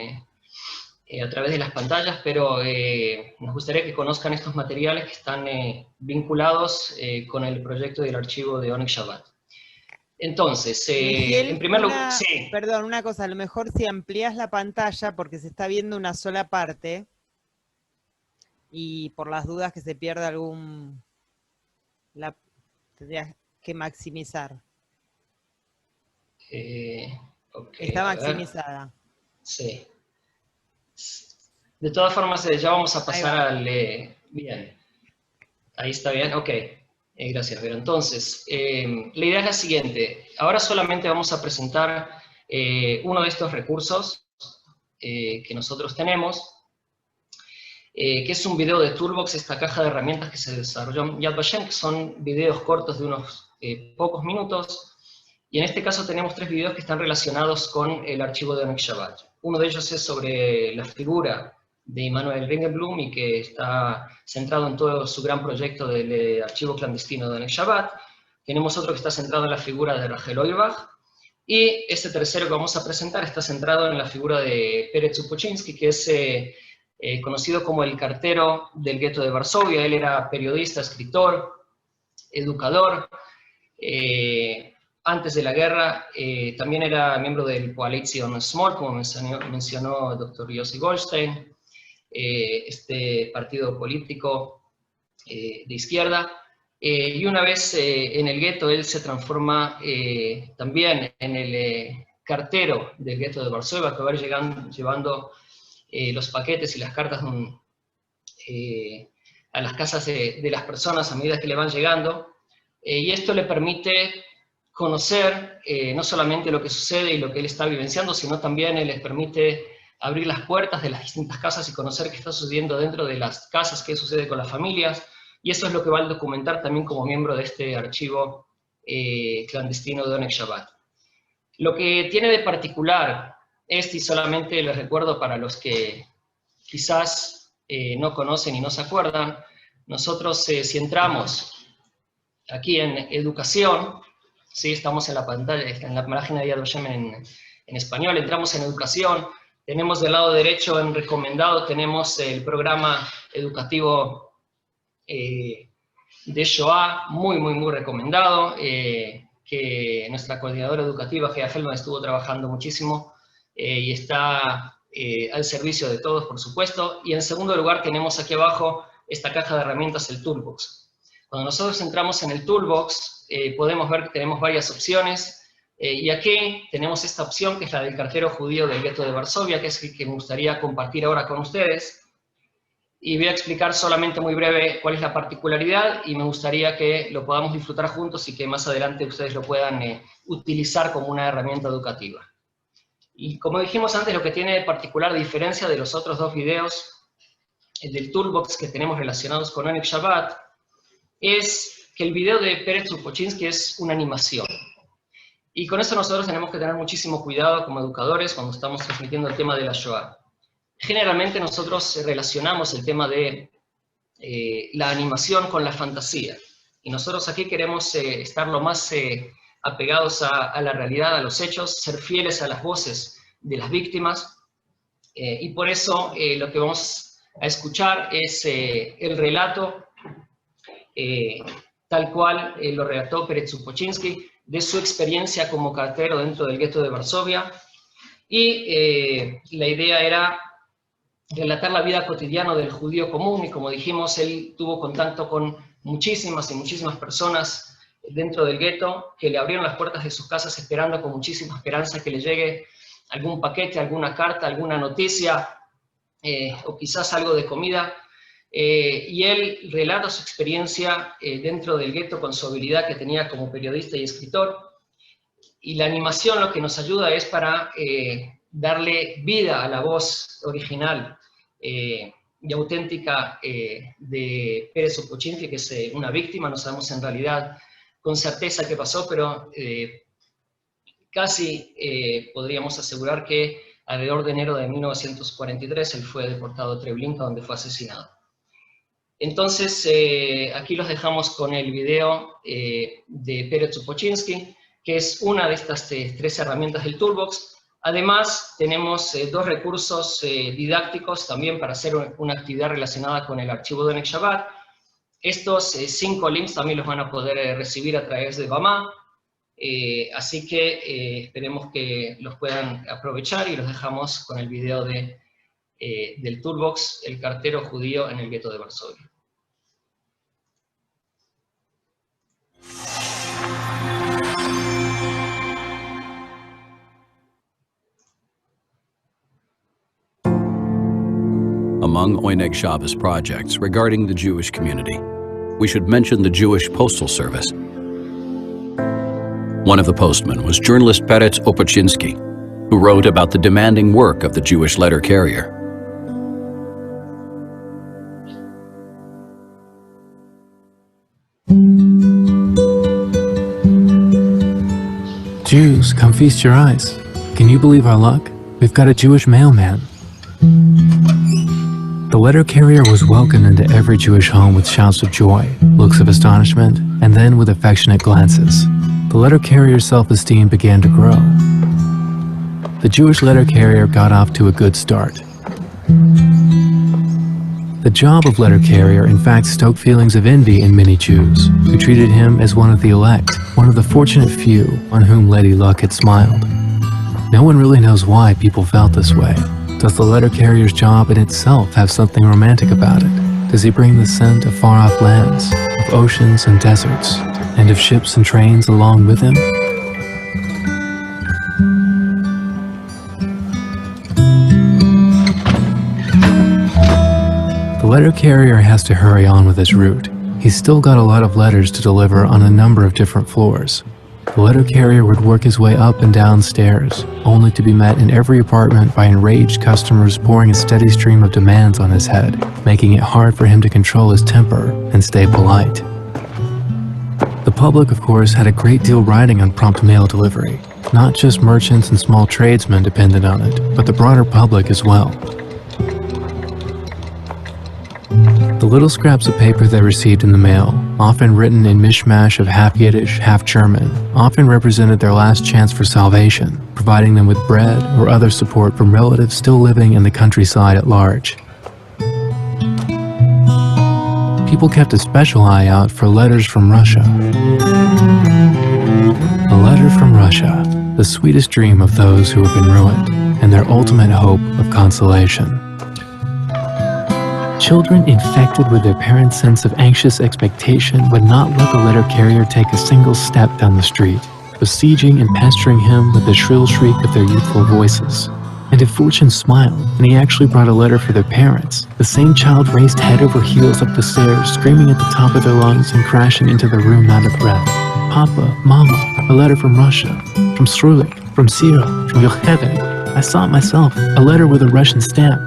a través de las pantallas, pero nos gustaría que conozcan estos materiales que están vinculados con el proyecto del archivo de Oneg Shabbat. Entonces, en primer lugar, sí. Perdón, una cosa, a lo mejor si amplías la pantalla, porque se está viendo una sola parte, y por las dudas que se pierda algún... tendrías que maximizar. Okay, está maximizada. Sí. De todas formas, ya vamos a pasar al... bien. Ahí está bien, ok. Gracias, Vero. Entonces, la idea es la siguiente. Ahora solamente vamos a presentar uno de estos recursos que nosotros tenemos, que es un video de Toolbox, esta caja de herramientas que se desarrolló en Yad Vashem, que son videos cortos de unos pocos minutos. Y en este caso tenemos 3 videos que están relacionados con el archivo de Oneg Shabbat. Uno de ellos es sobre la figura de Immanuel Ringelblum y que está centrado en todo su gran proyecto del archivo clandestino de Oneg Shabbat. Tenemos otro que está centrado en la figura de Rachel Oilbach. Y este tercero que vamos a presentar está centrado en la figura de Perez Upochinsky, que es conocido como el cartero del gueto de Varsovia. Él era periodista, escritor, educador. Antes de la guerra también era miembro del Coalition Small, como mencionó el doctor Yossi Goldstein, este partido político de izquierda. Y una vez en el gueto él se transforma también en el cartero del gueto de Varsovia, que va llevando los paquetes y las cartas a las casas de las personas a medida que le van llegando. Y esto le permite conocer no solamente lo que sucede y lo que él está vivenciando, sino también les permite abrir las puertas de las distintas casas y conocer qué está sucediendo dentro de las casas, qué sucede con las familias, y eso es lo que va a documentar también como miembro de este archivo clandestino de Oneg Shabbat. Lo que tiene de particular y solamente les recuerdo para los que quizás no conocen y no se acuerdan, nosotros si entramos aquí en educación, ¿sí? Estamos en la pantalla, en la página de Yad Vashem en español, entramos en educación, tenemos del lado derecho en recomendado, tenemos el programa educativo de Shoah, muy recomendado, que nuestra coordinadora educativa, Gea Feldman, estuvo trabajando muchísimo y está al servicio de todos, por supuesto. Y en segundo lugar tenemos aquí abajo esta caja de herramientas, el Toolbox. Cuando nosotros entramos en el Toolbox, podemos ver que tenemos varias opciones, y aquí tenemos esta opción que es la del cartero judío del gueto de Varsovia, que es el que me gustaría compartir ahora con ustedes. Y voy a explicar solamente muy breve cuál es la particularidad y me gustaría que lo podamos disfrutar juntos y que más adelante ustedes lo puedan utilizar como una herramienta educativa. Y como dijimos antes, lo que tiene de particular diferencia de los otros dos videos, el del Toolbox que tenemos relacionados con Oneg Shabbat, es que el video de Pérez Supochinsky es una animación. Y con eso nosotros tenemos que tener muchísimo cuidado como educadores cuando estamos transmitiendo el tema de la Shoah. Generalmente nosotros relacionamos el tema de la animación con la fantasía. Y nosotros aquí queremos estar lo más apegados a la realidad, a los hechos, ser fieles a las voces de las víctimas. Y por eso lo que vamos a escuchar es el relato, tal cual lo relató Pérez Supochinsky, de su experiencia como cartero dentro del gueto de Varsovia. Y la idea era relatar la vida cotidiana del judío común, y como dijimos, él tuvo contacto con muchísimas y muchísimas personas dentro del gueto que le abrieron las puertas de sus casas esperando con muchísima esperanza que le llegue algún paquete, alguna carta, alguna noticia, o quizás algo de comida. Y él relata su experiencia dentro del gueto con su habilidad que tenía como periodista y escritor. Y la animación lo que nos ayuda es para darle vida a la voz original y auténtica de Pérez Supochinsky, que es una víctima. No sabemos en realidad con certeza qué pasó, pero casi podríamos asegurar que alrededor de enero de 1943 él fue deportado a Treblinka, donde fue asesinado. Entonces, aquí los dejamos con el video de Pérez Supochinsky, que es una de estas tres herramientas del Toolbox. Además, tenemos dos recursos didácticos también para hacer una actividad relacionada con el archivo de Oneg Shabbat. Estos 5 links también los van a poder recibir a través de Bamá, así que esperemos que los puedan aprovechar y los dejamos con el video del Toolbox, el cartero judío en el gueto de Varsovia. Among Oneg Shabbat's projects regarding the Jewish community, we should mention the Jewish Postal Service. One of the postmen was journalist Pérez Supochinsky, who wrote about the demanding work of the Jewish letter carrier. Jews, come feast your eyes. Can you believe our luck? We've got a Jewish mailman. The letter carrier was welcomed into every Jewish home with shouts of joy, looks of astonishment, and then with affectionate glances. The letter carrier's self-esteem began to grow. The Jewish letter carrier got off to a good start. The job of letter carrier in fact stoked feelings of envy in many Jews, who treated him as one of the elect, one of the fortunate few on whom Lady Luck had smiled. No one really knows why people felt this way. Does the letter carrier's job in itself have something romantic about it? Does he bring the scent of far-off lands, of oceans and deserts, and of ships and trains along with him? The letter carrier has to hurry on with his route. He's still got a lot of letters to deliver on a number of different floors. The letter carrier would work his way up and down stairs, only to be met in every apartment by enraged customers pouring a steady stream of demands on his head, making it hard for him to control his temper and stay polite. The public, of course, had a great deal riding on prompt mail delivery. Not just merchants and small tradesmen depended on it, but the broader public as well. The little scraps of paper they received in the mail, often written in mishmash of half Yiddish, half German, often represented their last chance for salvation, providing them with bread or other support from relatives still living in the countryside at large. People kept a special eye out for letters from Russia. A letter from Russia, the sweetest dream of those who have been ruined, and their ultimate hope of consolation. Children infected with their parents' sense of anxious expectation would not let the letter carrier take a single step down the street, besieging and pestering him with the shrill shriek of their youthful voices. And if fortune smiled, and he actually brought a letter for their parents, the same child raced head over heels up the stairs, screaming at the top of their lungs and crashing into the room out of breath. Papa, Mama, a letter from Russia, from Strulik, from Cyril, from Yocheved. I saw it myself, a letter with a Russian stamp.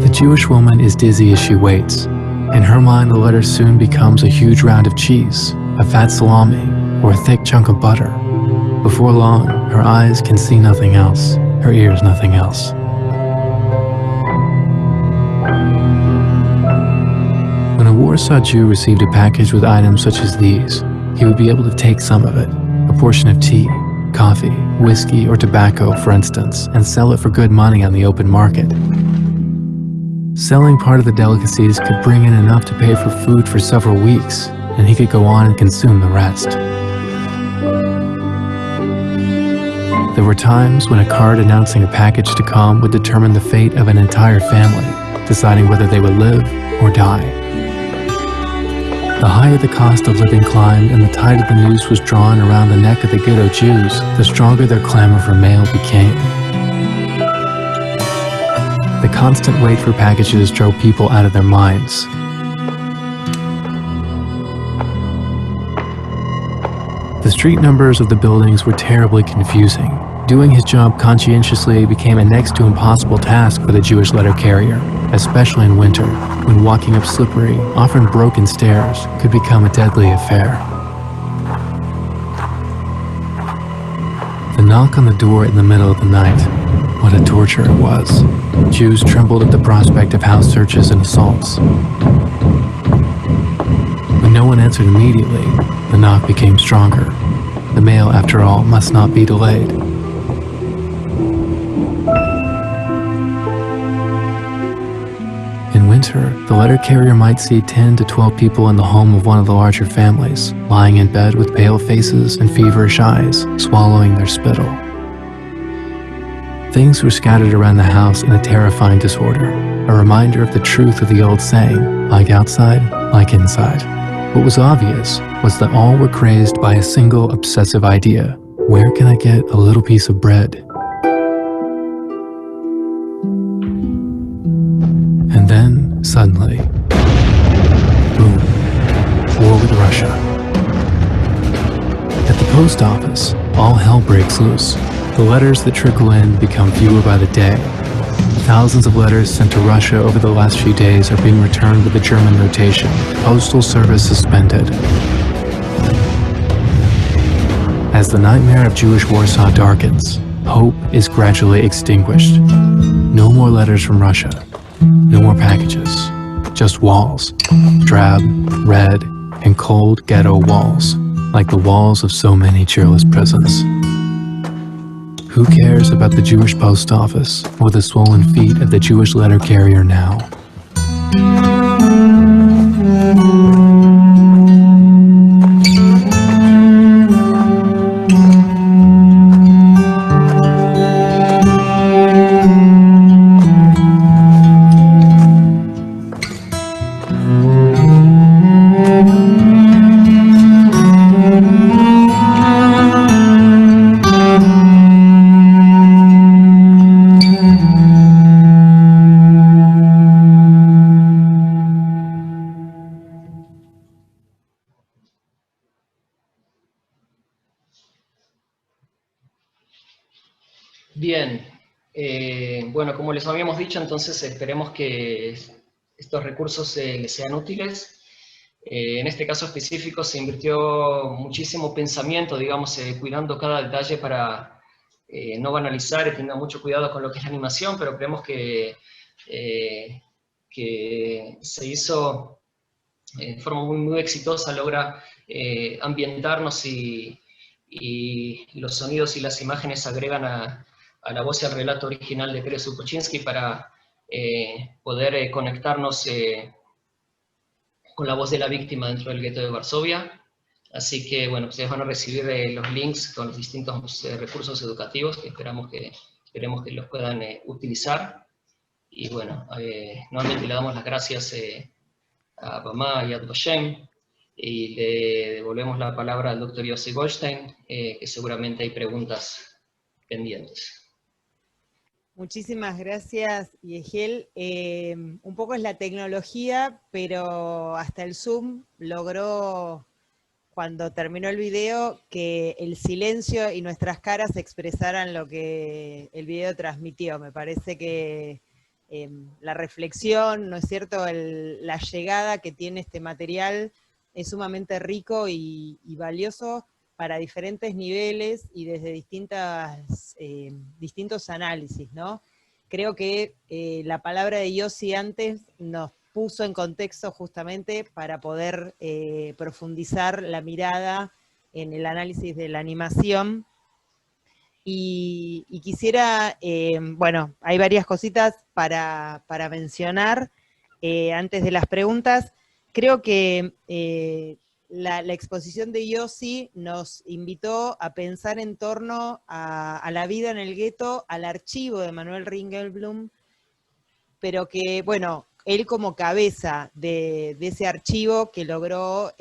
The Jewish woman is dizzy as she waits. In her mind, the letter soon becomes a huge round of cheese, a fat salami, or a thick chunk of butter. Before long, her eyes can see nothing else, her ears nothing else. When a Warsaw Jew received a package with items such as these, he would be able to take some of it, a portion of tea, coffee, whiskey, or tobacco, for instance, and sell it for good money on the open market. Selling part of the delicacies could bring in enough to pay for food for several weeks, and he could go on and consume the rest. There were times when a card announcing a package to come would determine the fate of an entire family, deciding whether they would live or die. The higher the cost of living climbed and the tighter the noose was drawn around the neck of the ghetto Jews, the stronger their clamor for mail became. The constant wait for packages drove people out of their minds. The street numbers of the buildings were terribly confusing. Doing his job conscientiously became a next to impossible task for the Jewish letter carrier, especially in winter, when walking up slippery, often broken stairs could become a deadly affair. The knock on the door in the middle of the night, what a torture it was. Jews trembled at the prospect of house searches and assaults. When no one answered immediately, the knock became stronger. The mail, after all, must not be delayed. In winter, the letter carrier might see 10 to 12 people in the home of one of the larger families, lying in bed with pale faces and feverish eyes, swallowing their spittle. Things were scattered around the house in a terrifying disorder, a reminder of the truth of the old saying, like outside, like inside. What was obvious was that all were crazed by a single obsessive idea. Where can I get a little piece of bread? And then, suddenly, boom, war with Russia. At the post office, all hell breaks loose. The letters that trickle in become fewer by the day. Thousands of letters sent to Russia over the last few days are being returned with the German notation, postal service suspended. As the nightmare of Jewish Warsaw darkens, hope is gradually extinguished. No more letters from Russia, no more packages, just walls, drab, red, and cold ghetto walls, like the walls of so many cheerless prisons. Who cares about the Jewish post office or the swollen feet of the Jewish letter carrier now? Bien, bueno, como les habíamos dicho, entonces esperemos que estos recursos les sean útiles. En este caso específico se invirtió muchísimo pensamiento, digamos, cuidando cada detalle para no banalizar y tenga mucho cuidado con lo que es la animación, pero creemos que se hizo de forma muy exitosa, logra ambientarnos y los sonidos y las imágenes agregan a la voz y al relato original de Pérez Sukocinski para poder conectarnos con la voz de la víctima dentro del gueto de Varsovia. Así que, bueno, ustedes van a recibir los links con los distintos recursos educativos que esperemos que los puedan utilizar. Y bueno, nuevamente le damos las gracias a Bamá y a Yad Vashem, y le devolvemos la palabra al doctor Yossi Goldstein, que seguramente hay preguntas pendientes. Muchísimas gracias, Yehiel. Un poco es la tecnología, pero hasta el Zoom logró, cuando terminó el video, que el silencio y nuestras caras expresaran lo que el video transmitió. Me parece que la reflexión, ¿no es cierto?, la llegada que tiene este material es sumamente rico y valioso para diferentes niveles y desde distintos análisis, ¿no? Creo que la palabra de Yossi antes nos puso en contexto justamente para poder profundizar la mirada en el análisis de la animación. Y quisiera, bueno, hay varias cositas para mencionar antes de las preguntas. Creo que la exposición de Yossi nos invitó a pensar en torno a la vida en el gueto, al archivo de Manuel Ringelblum, pero que, bueno, él como cabeza de ese archivo que logró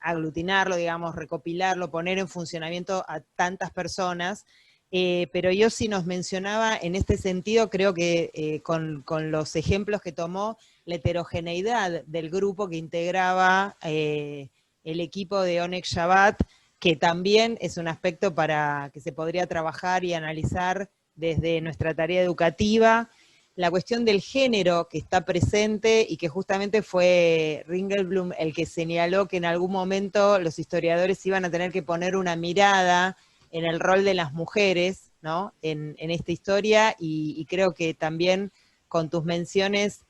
aglutinarlo, digamos, recopilarlo, poner en funcionamiento a tantas personas, pero Yossi nos mencionaba en este sentido, creo que con los ejemplos que tomó, la heterogeneidad del grupo que integraba el equipo de Oneg Shabbat, que también es un aspecto para que se podría trabajar y analizar desde nuestra tarea educativa. La cuestión del género que está presente y que justamente fue Ringelblum el que señaló que en algún momento los historiadores iban a tener que poner una mirada en el rol de las mujeres, ¿no?, en esta historia, y creo que también con tus menciones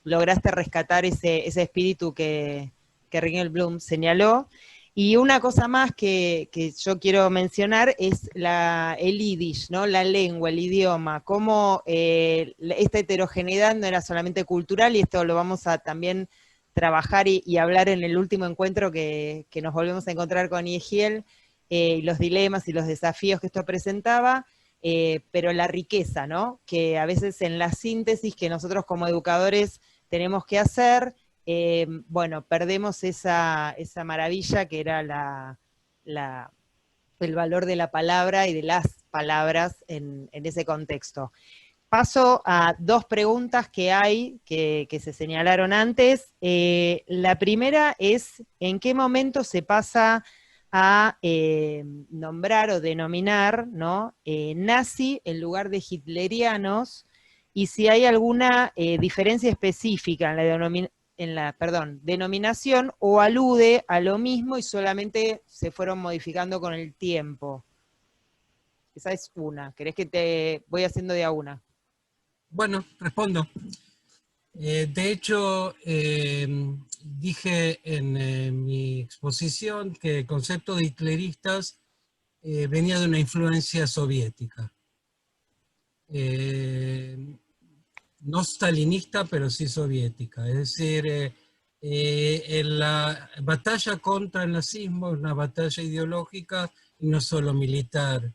lograste rescatar ese espíritu que Ringelblum señaló. Y una cosa más que yo quiero mencionar es el Yiddish, ¿no?, la lengua, el idioma, cómo esta heterogeneidad no era solamente cultural, y esto lo vamos a también trabajar y hablar en el último encuentro que nos volvemos a encontrar con Yehiel, los dilemas y los desafíos que esto presentaba, pero la riqueza, ¿no?, que a veces en la síntesis que nosotros como educadores tenemos que hacer, bueno, perdemos esa maravilla que era el valor de la palabra y de las palabras en ese contexto. Paso a dos preguntas que hay, que se señalaron antes. La primera es, ¿en qué momento se pasa a nombrar o denominar, ¿no?, nazi en lugar de hitlerianos? Y si hay alguna diferencia específica en la denominación, o alude a lo mismo y solamente se fueron modificando con el tiempo. Esa es una. ¿Querés que te voy haciendo de a una? Bueno, respondo. De hecho, dije en mi exposición que el concepto de hitleristas venía de una influencia soviética. No stalinista, pero sí soviética. Es decir, la batalla contra el nazismo es una batalla ideológica y no solo militar.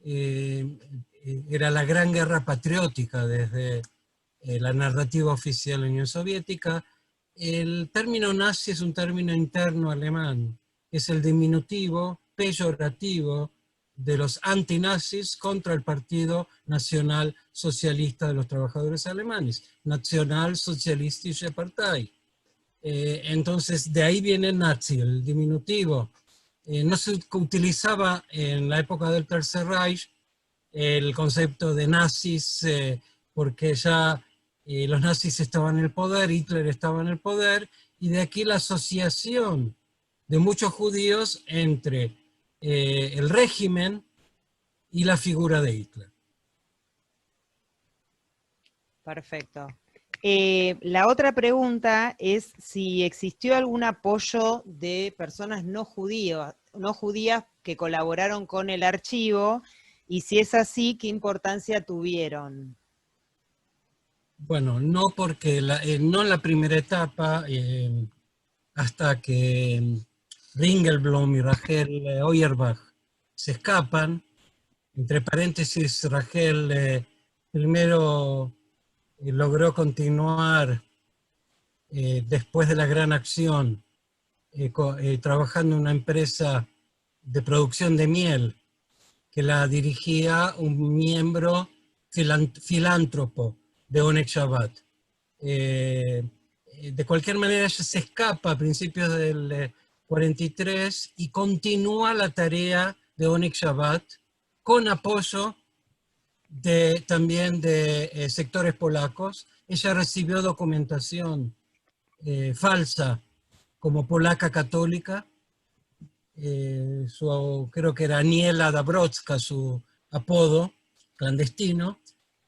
Era la gran guerra patriótica desde la narrativa oficial de la Unión Soviética. El término nazi es un término interno alemán. Es el diminutivo peyorativo de los antinazis contra el Partido Nacional Socialista de los Trabajadores Alemanes, Nationalsozialistische Partei. Entonces, de ahí viene nazi, el diminutivo. No se utilizaba en la época del Tercer Reich el concepto de nazis, porque ya los nazis estaban en el poder, Hitler estaba en el poder, y de aquí la asociación de muchos judíos entre el régimen y la figura de Hitler. Perfecto. La otra pregunta es si existió algún apoyo de personas no judías que colaboraron con el archivo, y si es así, ¿qué importancia tuvieron? Bueno, no porque no en la primera etapa, hasta que Ringelblum y Rachel Auerbach se escapan. Entre paréntesis, Rachel primero logró continuar después de la Gran Acción trabajando en una empresa de producción de miel que la dirigía un miembro filántropo de Oneg Shabbat. De cualquier manera, ella se escapa a principios del 43 y continúa la tarea de Oneg Shabbat con apoyo también de sectores polacos. Ella recibió documentación falsa como polaca católica. Creo que era Aniela Dabrowska, su apodo clandestino.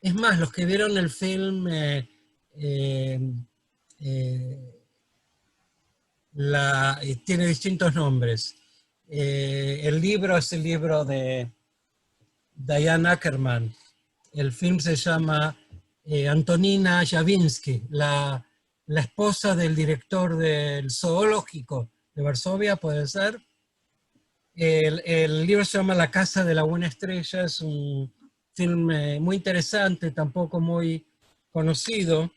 Es más, los que vieron el film tiene distintos nombres. El libro es el libro de Diane Ackerman. El film se llama Antonina Javinsky, la esposa del director del zoológico de Varsovia, puede ser. El libro se llama La Casa de la Buena Estrella, es un film muy interesante, tampoco muy conocido,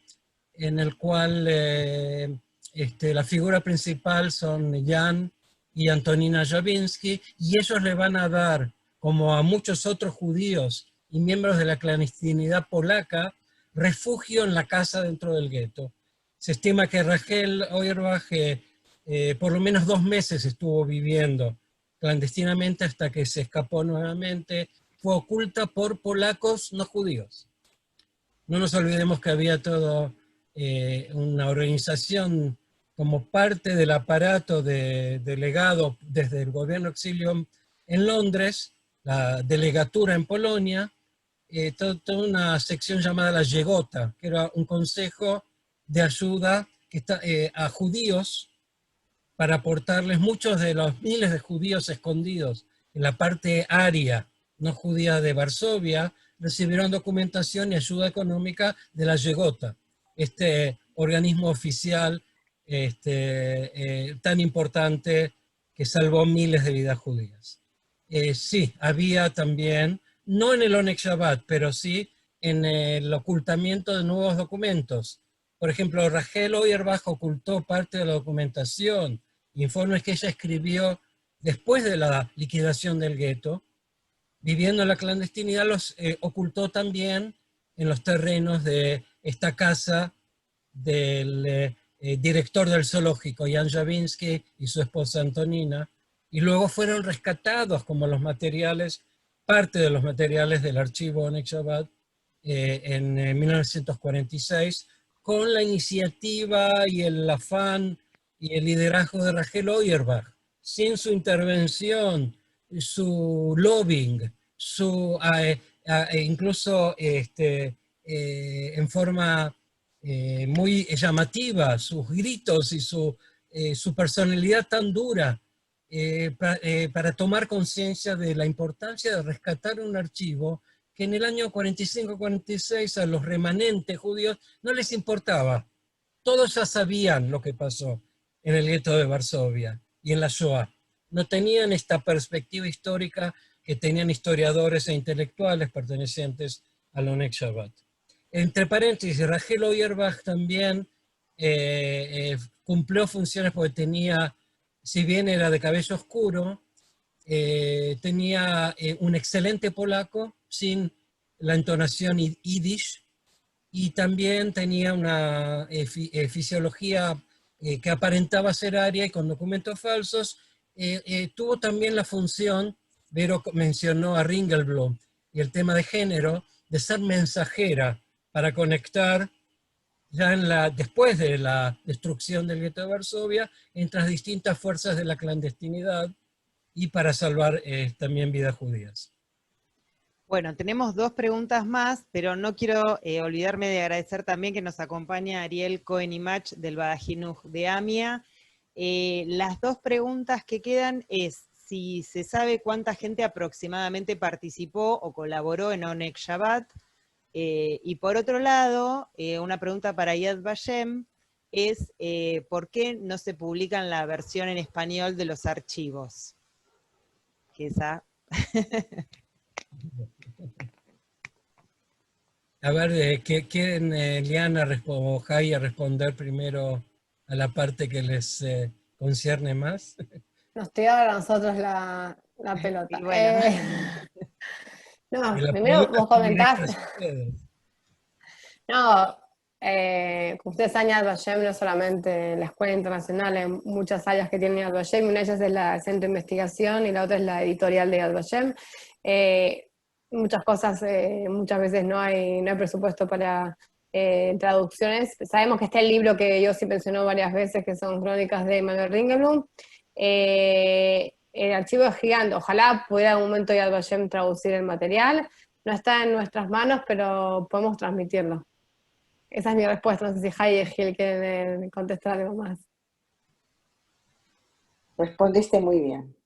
en el cual la figura principal son Jan y Antonina Javinsky, y ellos le van a dar, como a muchos otros judíos y miembros de la clandestinidad polaca, refugio en la casa dentro del gueto. Se estima que Rachel Auerbach por lo menos 2 meses estuvo viviendo clandestinamente hasta que se escapó nuevamente. Fue oculta por polacos no judíos. No nos olvidemos que había toda una organización como parte del aparato delegado desde el gobierno exilio en Londres, la delegatura en Polonia, toda una sección llamada la Yegota, que era un consejo de ayuda a judíos para aportarles. Muchos de los miles de judíos escondidos en la parte aria no judía de Varsovia recibieron documentación y ayuda económica de la Yegota, este organismo oficial tan importante que salvó miles de vidas judías. Sí, había también, no en el Oneg Shabbat, pero sí en el ocultamiento de nuevos documentos. Por ejemplo, Rachel Auerbach ocultó parte de la documentación, informes que ella escribió después de la liquidación del gueto. Viviendo en la clandestinidad, los ocultó también en los terrenos de esta casa del director del zoológico, Jan Javinsky, y su esposa Antonina, y luego fueron rescatados como los materiales, parte de los materiales del archivo Oneg Shabbat en 1946, con la iniciativa y el afán y el liderazgo de Rachel Auerbach. Sin su intervención, su lobbying, incluso en forma muy llamativa, sus gritos y su personalidad tan dura para tomar conciencia de la importancia de rescatar un archivo que en el año 45-46 a los remanentes judíos no les importaba. Todos ya sabían lo que pasó en el gueto de Varsovia y en la Shoah. No tenían esta perspectiva histórica que tenían historiadores e intelectuales pertenecientes al Oneg Shabbat. Entre paréntesis, Rachel Auerbach también cumplió funciones porque tenía, si bien era de cabello oscuro, tenía un excelente polaco sin la entonación yiddish, y también tenía una fisiología que aparentaba ser aria y con documentos falsos. Tuvo también la función, Vero mencionó a Ringelblum y el tema de género, de ser mensajera para conectar ya después de la destrucción del gueto de Varsovia entre las distintas fuerzas de la clandestinidad y para salvar también vidas judías. Bueno, tenemos 2 preguntas más, pero no quiero olvidarme de agradecer también que nos acompaña Ariel Cohen-Imach del Badajinuj de AMIA. Las 2 preguntas que quedan es si se sabe cuánta gente aproximadamente participó o colaboró en Oneg Shabbat, y por otro lado, una pregunta para Yad Vashem es ¿por qué no se publican la versión en español de los archivos? Que esa... A ver, ¿quieren Liana o Jaya responder primero a la parte que les concierne más? Nos tira a nosotros la pelota. Y bueno. No, Y la primero pelota vos comentás. directa a ustedes. No, como ustedes saben, Yad Vashem no solamente en la Escuela Internacional, hay muchas áreas que tiene Yad Vashem, una de ellas es la Centro de Investigación y la otra es la editorial de Yad Vashem. Muchas cosas, muchas veces no hay presupuesto para traducciones. Sabemos que está el libro que Yossi mencionó varias veces, que son Crónicas de Manuel Ringelblum. El archivo es gigante, ojalá pudiera en algún momento Yad Vashem traducir el material. No está en nuestras manos, pero podemos transmitirlo. Esa es mi respuesta, no sé si Jai y Gil quieren contestar algo más. Respondiste muy bien.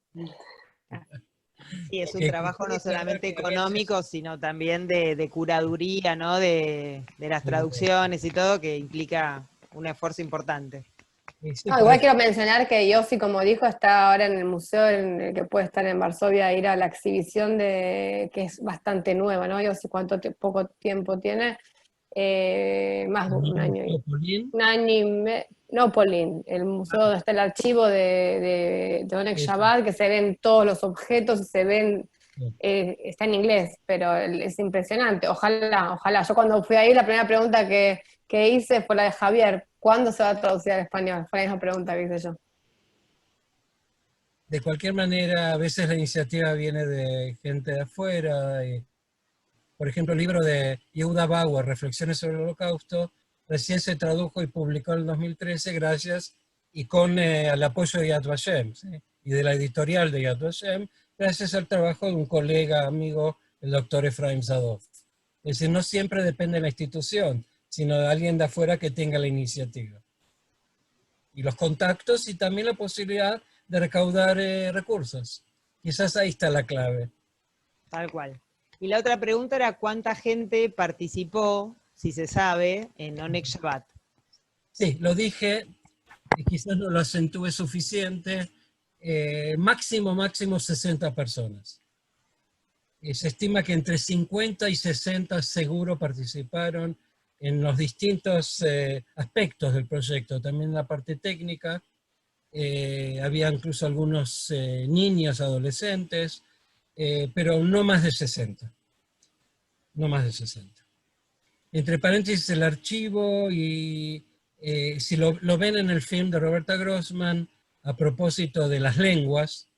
Sí, es un trabajo no solamente económico, sino también de curaduría, ¿no? De las traducciones y todo, que implica un esfuerzo importante. No, igual quiero mencionar que Yossi, como dijo, está ahora en el museo en el que puede estar en Varsovia a ir a la exhibición que es bastante nueva, ¿no? Yossi, poco tiempo tiene? Más de un año. Un año y medio. No, Polín, el museo donde está el archivo de Oneg Shabbat, que se ven todos los objetos y se ven, está en inglés, pero es impresionante. Ojalá. Yo cuando fui ahí, la primera pregunta que hice fue la de Javier: ¿cuándo se va a traducir al español? Fue la misma pregunta que hice yo. De cualquier manera, a veces la iniciativa viene de gente de afuera. Por ejemplo, el libro de Yehuda Bauer, Reflexiones sobre el Holocausto, recién se tradujo y publicó en el 2013 gracias y con el apoyo de Yad Vashem, ¿sí? Y de la editorial de Yad Vashem, gracias al trabajo de un colega, amigo, el doctor Efraim Zadov. Es decir, no siempre depende de la institución, sino de alguien de afuera que tenga la iniciativa. Y los contactos y también la posibilidad de recaudar recursos. Quizás ahí está la clave. Tal cual. Y la otra pregunta era ¿cuánta gente participó, si se sabe, en Oneg Shabbat? Sí, lo dije, y quizás no lo acentúe suficiente, máximo 60 personas. Se estima que entre 50 y 60 seguro participaron en los distintos aspectos del proyecto, también en la parte técnica. Había incluso algunos niños, adolescentes, pero no más de 60. No más de 60. Entre paréntesis, el archivo, y si lo ven en el film de Roberta Grossman, a propósito de las lenguas,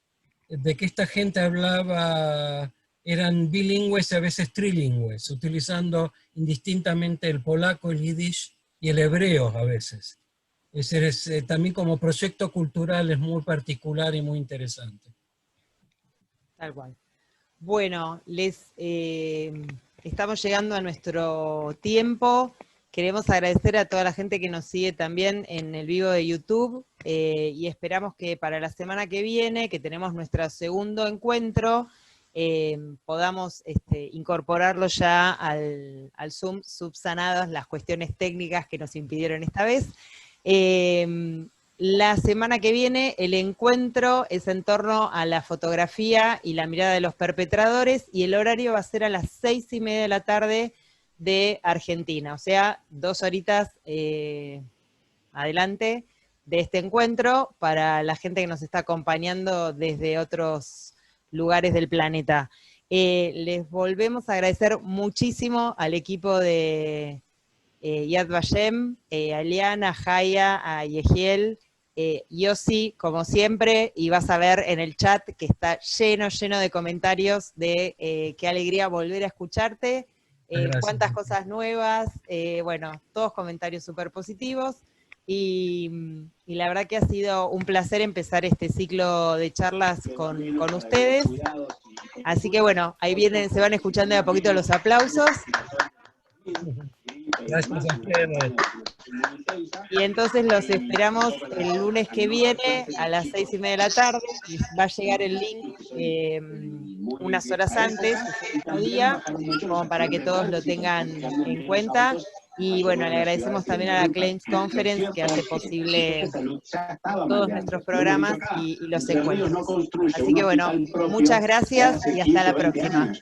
de que esta gente hablaba, eran bilingües y a veces trilingües, utilizando indistintamente el polaco, el yiddish y el hebreo a veces. También como proyecto cultural es muy particular y muy interesante. Tal cual. Bueno, estamos llegando a nuestro tiempo. Queremos agradecer a toda la gente que nos sigue también en el vivo de YouTube, y esperamos que para la semana que viene, que tenemos nuestro segundo encuentro, podamos incorporarlo ya al Zoom, subsanadas las cuestiones técnicas que nos impidieron esta vez. La semana que viene el encuentro es en torno a la fotografía y la mirada de los perpetradores, y el horario va a ser a las 6:30 de la tarde de Argentina, o sea, 2 horitas adelante de este encuentro para la gente que nos está acompañando desde otros lugares del planeta. Les volvemos a agradecer muchísimo al equipo de Yad Vashem, a Eliana, a Jaya, a Yehiel, Yossi, como siempre, y vas a ver en el chat que está lleno de comentarios de qué alegría volver a escucharte, cuántas cosas nuevas, bueno, todos comentarios súper positivos. y la verdad que ha sido un placer empezar este ciclo de charlas con ustedes. Así que bueno, ahí vienen, se van escuchando de a poquito los aplausos. Gracias a ustedes. Y entonces los esperamos el lunes que viene a las 6:30 de la tarde. Va a llegar el link unas horas antes, ese día, como para que todos lo tengan en cuenta. Y bueno, le agradecemos también a la Claims Conference que hace posible todos nuestros programas y los encuentros. Así que bueno, muchas gracias y hasta la próxima.